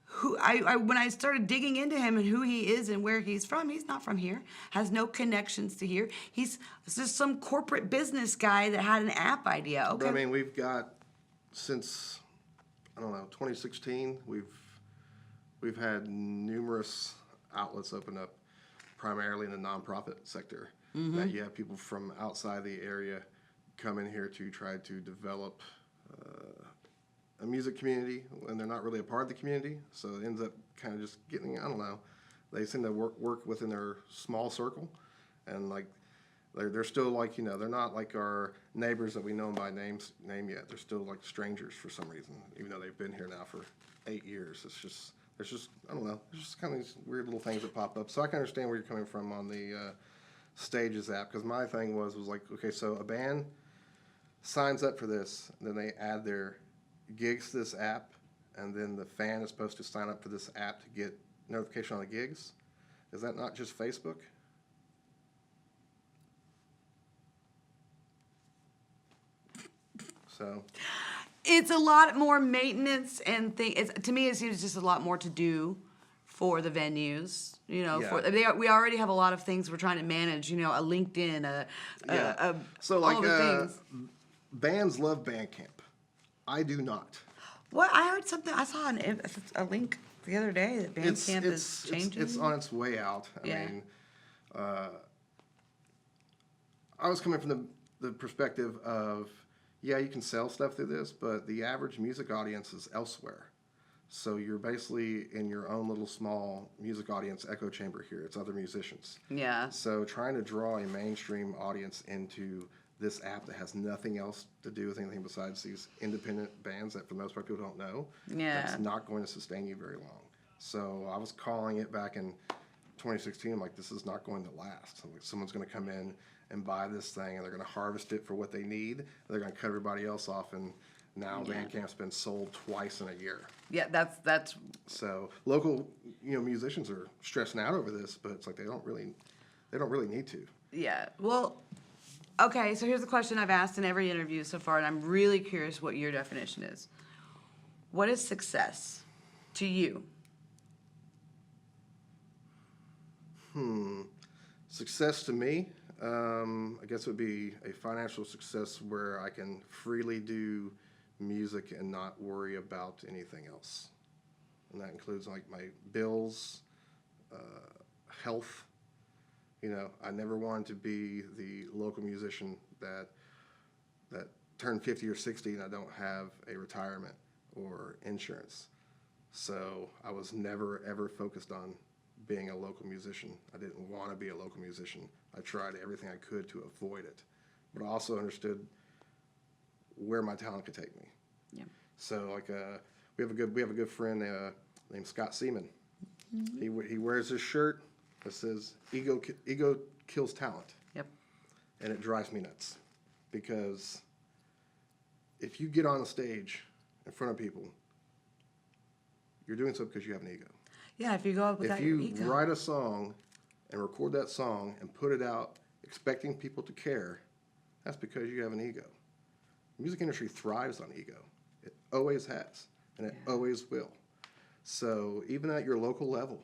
who I when I started digging into him and who he is and where he's not from here, has no connections to here. He's just some corporate business guy that had an app idea. Okay. But I mean, we've got since 2016, we've had numerous outlets open up, primarily in the nonprofit sector. That you have people from outside the area come in here to try to develop a music community, and they're not really a part of the community, so it ends up kind of just getting, they seem to work within their small circle, and like they're still like, they're not like our neighbors that we know by name yet. They're still like strangers for some reason, even though they've been here now for 8 years. There's just kind of these weird little things that pop up. So I can understand where you're coming from on the Stages app, because my thing was like, okay, so a band signs up for this, then they add their gigs to this app, and then the fan is supposed to sign up for this app to get notification on the gigs. Is that not just Facebook? So it's a lot more maintenance and to me, it seems just a lot more to do for the venues. We already have a lot of things we're trying to manage. A LinkedIn, so all like the things. bands love Bandcamp. I do not. What I heard something. I saw a link the other day that Bandcamp is changing. It's on its way out. I mean, I was coming from the perspective of, you can sell stuff through this, but the average music audience is elsewhere. So you're basically in your own little small music audience echo chamber here. It's other musicians. Yeah. So trying to draw a mainstream audience into this app that has nothing else to do with anything besides these independent bands that for the most part people don't know, that's not going to sustain you very long. So I was calling it back in 2016, I'm like, this is not going to last. Like, someone's going to come in and buy this thing, and they're going to harvest it for what they need. And they're going to cut everybody else off and Now Bandcamp's been sold twice in a year. Yeah, that's. So local, musicians are stressing out over this, but it's like they don't really need to. Yeah. Well, okay. So here's the question I've asked in every interview so far, and I'm really curious what your definition is. What is success to you? Success to me, I guess would be a financial success where I can freely do music and not worry about anything else. And that includes like my bills, health. I never wanted to be the local musician that turned 50 or 60 and I don't have a retirement or insurance. So I was never ever focused on being a local musician. I didn't want to be a local musician. I tried everything I could to avoid it, but I also understood where my talent could take me. Yeah. So like we have a good friend named Scott Seaman. Mm-hmm. He wears this shirt that says ego kills talent. Yep. And it drives me nuts because if you get on the stage in front of people, you're doing so because you have an ego. Yeah, if you go up without your ego. If you write a song and record that song and put it out expecting people to care, that's because you have an ego. The music industry thrives on ego. It always has, and it always will. So even at your local level,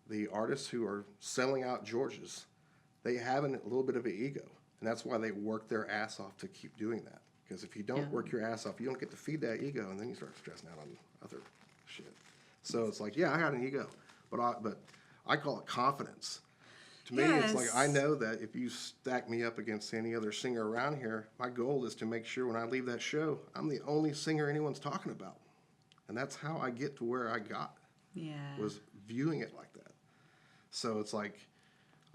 the artists who are selling out Georges, they have a little bit of an ego, and that's why they work their ass off to keep doing that. Because if you don't work your ass off, you don't get to feed that ego, and then you start stressing out on other shit. So it's like, yeah, I got an ego, but I call it confidence. To me, it's like I know that if you stack me up against any other singer around here, my goal is to make sure when I leave that show, I'm the only singer anyone's talking about. And that's how I get to where I got. Yeah. Was viewing it like that. So it's like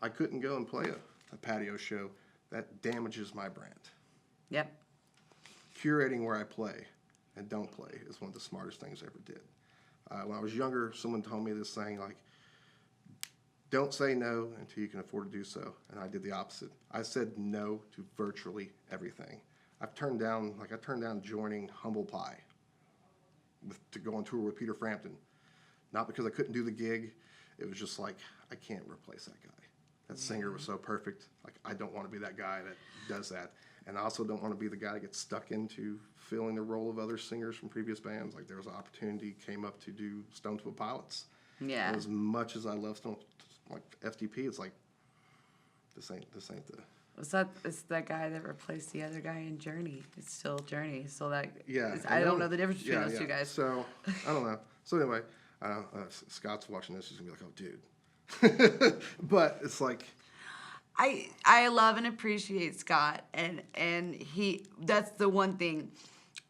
I couldn't go and play a patio show. That damages my brand. Yep. Curating where I play and don't play is one of the smartest things I ever did. When I was younger, someone told me this saying like, don't say no until you can afford to do so. And I did the opposite. I said no to virtually everything. I turned down joining Humble Pie to go on tour with Peter Frampton. Not because I couldn't do the gig. It was just like, I can't replace that guy. That singer was so perfect. Like, I don't want to be that guy that does that. And I also don't want to be the guy that gets stuck into filling the role of other singers from previous bands. Like, there was an opportunity, came up to do Stone Temple Pilots. Yeah. And as much as I love Stone, like FTP, it's like, this ain't the... It's that guy that replaced the other guy in Journey. It's still Journey. It's still that... Yeah. I don't know the difference between those two guys. So, I don't know. So anyway, Scott's watching this. He's going to be like, oh, dude. But it's like... I love and appreciate Scott, and that's the one thing.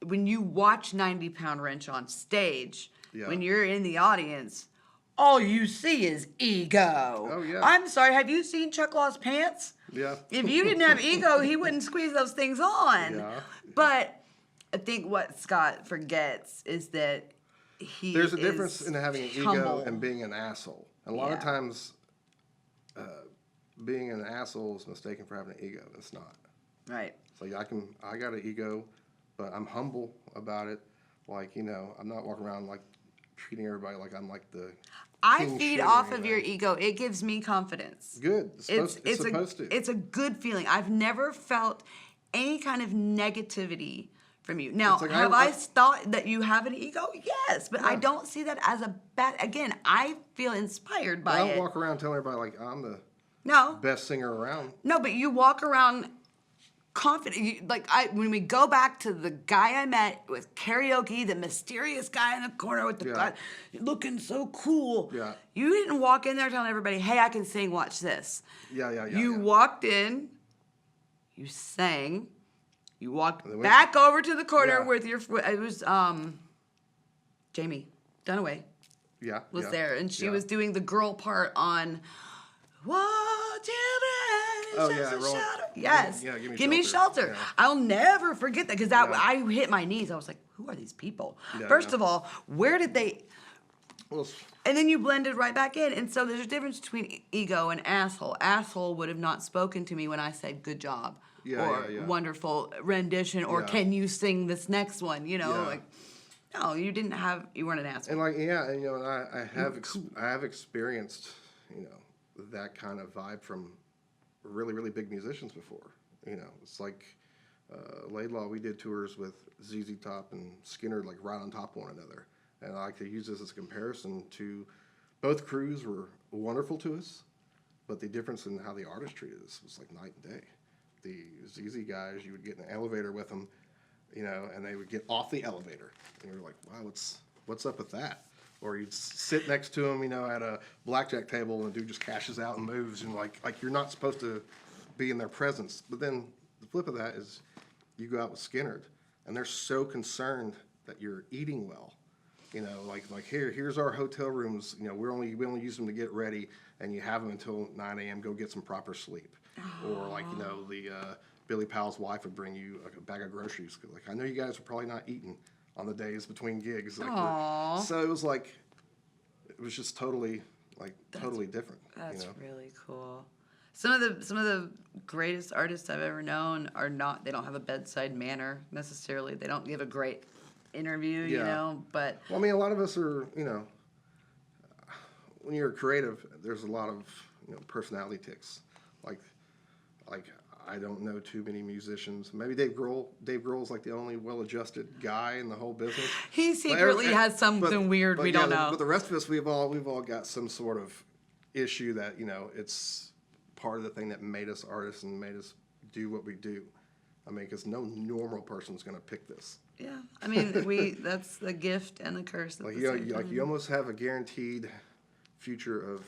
When you watch 90 Pound Wrench on stage, when you're in the audience, all you see is ego. Oh, yeah. I'm sorry, have you seen Chuck Law's pants? Yeah. If you didn't have ego, he wouldn't squeeze those things on. Yeah. But I think what Scott forgets is that there's a difference in having an ego and being an asshole. And a lot of times... being an asshole is mistaken for having an ego. It's not. Right. So I got an ego, but I'm humble about it. Like, I'm not walking around like treating everybody like I'm like the I feed off of your ego. It gives me confidence. Good. It's supposed to. It's a good feeling. I've never felt any kind of negativity from you. Now, like I thought that you have an ego? Yes, but I don't see that as a bad... Again, I feel inspired by it. I don't walk around telling everybody like I'm the... best singer around. No, but you walk around confident. When we go back to the guy I met with karaoke, the mysterious guy in the corner with the guy looking so cool. Yeah. You didn't walk in there telling everybody, hey, I can sing, watch this. Yeah. You walked in, you sang, you walked back over to the corner with your, it was Jamie Dunaway. Yeah. Was there, and she was doing the girl part on... Yes. Yeah, give me shelter. Yeah. I'll never forget that because I hit my knees. I was like, who are these people? Yeah, First of all, where did they... Well, and then you blended right back in. And so there's a difference between ego and asshole. Asshole would have not spoken to me when I said, good job. wonderful rendition, or can you sing this next one? You know, like, no, you weren't an asshole. And like, and you know, I have experienced, you know, that kind of vibe from really, really big musicians before. You know, it's like Laidlaw, we did tours with ZZ Top and Skinner, like right on top of one another. And I like to use this as a comparison to both crews were wonderful to us, but the difference in how the artist treated us was like night and day. The ZZ guys, you would get in an elevator with them, you know, and they would get off the elevator, and you're like, wow, what's up with that? Or you'd sit next to them, you know, at a blackjack table, and the dude just cashes out and moves, and like you're not supposed to be in their presence. But then the flip of that is, you go out with Skinner, and they're so concerned that you're eating well. You know, like here's our hotel rooms. You know, we only use them to get ready, and you have them until 9 a.m. Go get some proper sleep. Or like, you know, the Billy Powell's wife would bring you like a bag of groceries. Like, I know you guys are probably not eating on the days between gigs. Like, so it was just totally different. That's you know? really cool. Some of the greatest artists I've ever known they don't have a bedside manner necessarily. They don't give a great interview, you know, but... Well, I mean, a lot of us are, you know, when you're creative, there's a lot of, you know, personality tics. Like I don't know too many musicians. Maybe Dave Grohl. Dave Grohl's like the only well-adjusted guy in the whole business. He secretly has something weird we don't know. But the rest of us, we've all got some sort of issue that, you know, it's part of the thing that made us artists and made us do what we do. I mean, because no normal person's going to pick this. Yeah, I mean, that's the gift and the curse. Like you almost have a guaranteed future of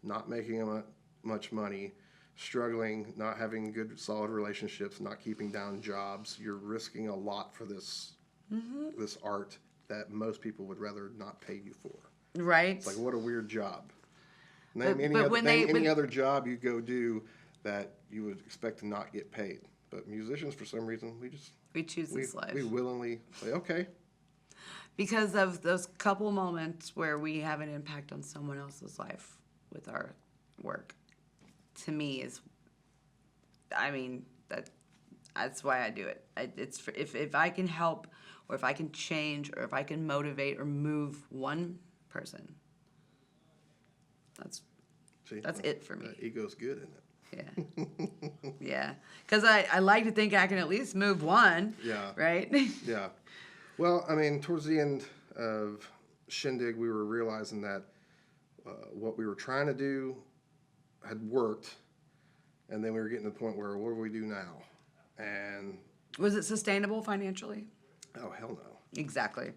not making much money, struggling, not having good, solid relationships, not keeping down jobs. You're risking a lot for this this art that most people would rather not pay you for. Right. It's like, what a weird job. Name any other job you go do that you would expect to not get paid. But musicians, for some reason, we choose this life. We willingly say, okay. Because of those couple moments where we have an impact on someone else's life with our work. To me, that's why I do it. If I can help, or if I can change, or if I can motivate or move one person, that's it for me. Ego's good, isn't it? Yeah. Yeah. Because I like to think I can at least move one. Yeah. Right? Yeah. Well, I mean, towards the end of Shindig, we were realizing that what we were trying to do had worked, and then we were getting to the point where, what do we do now? And was it sustainable financially? oh, hell no. Exactly.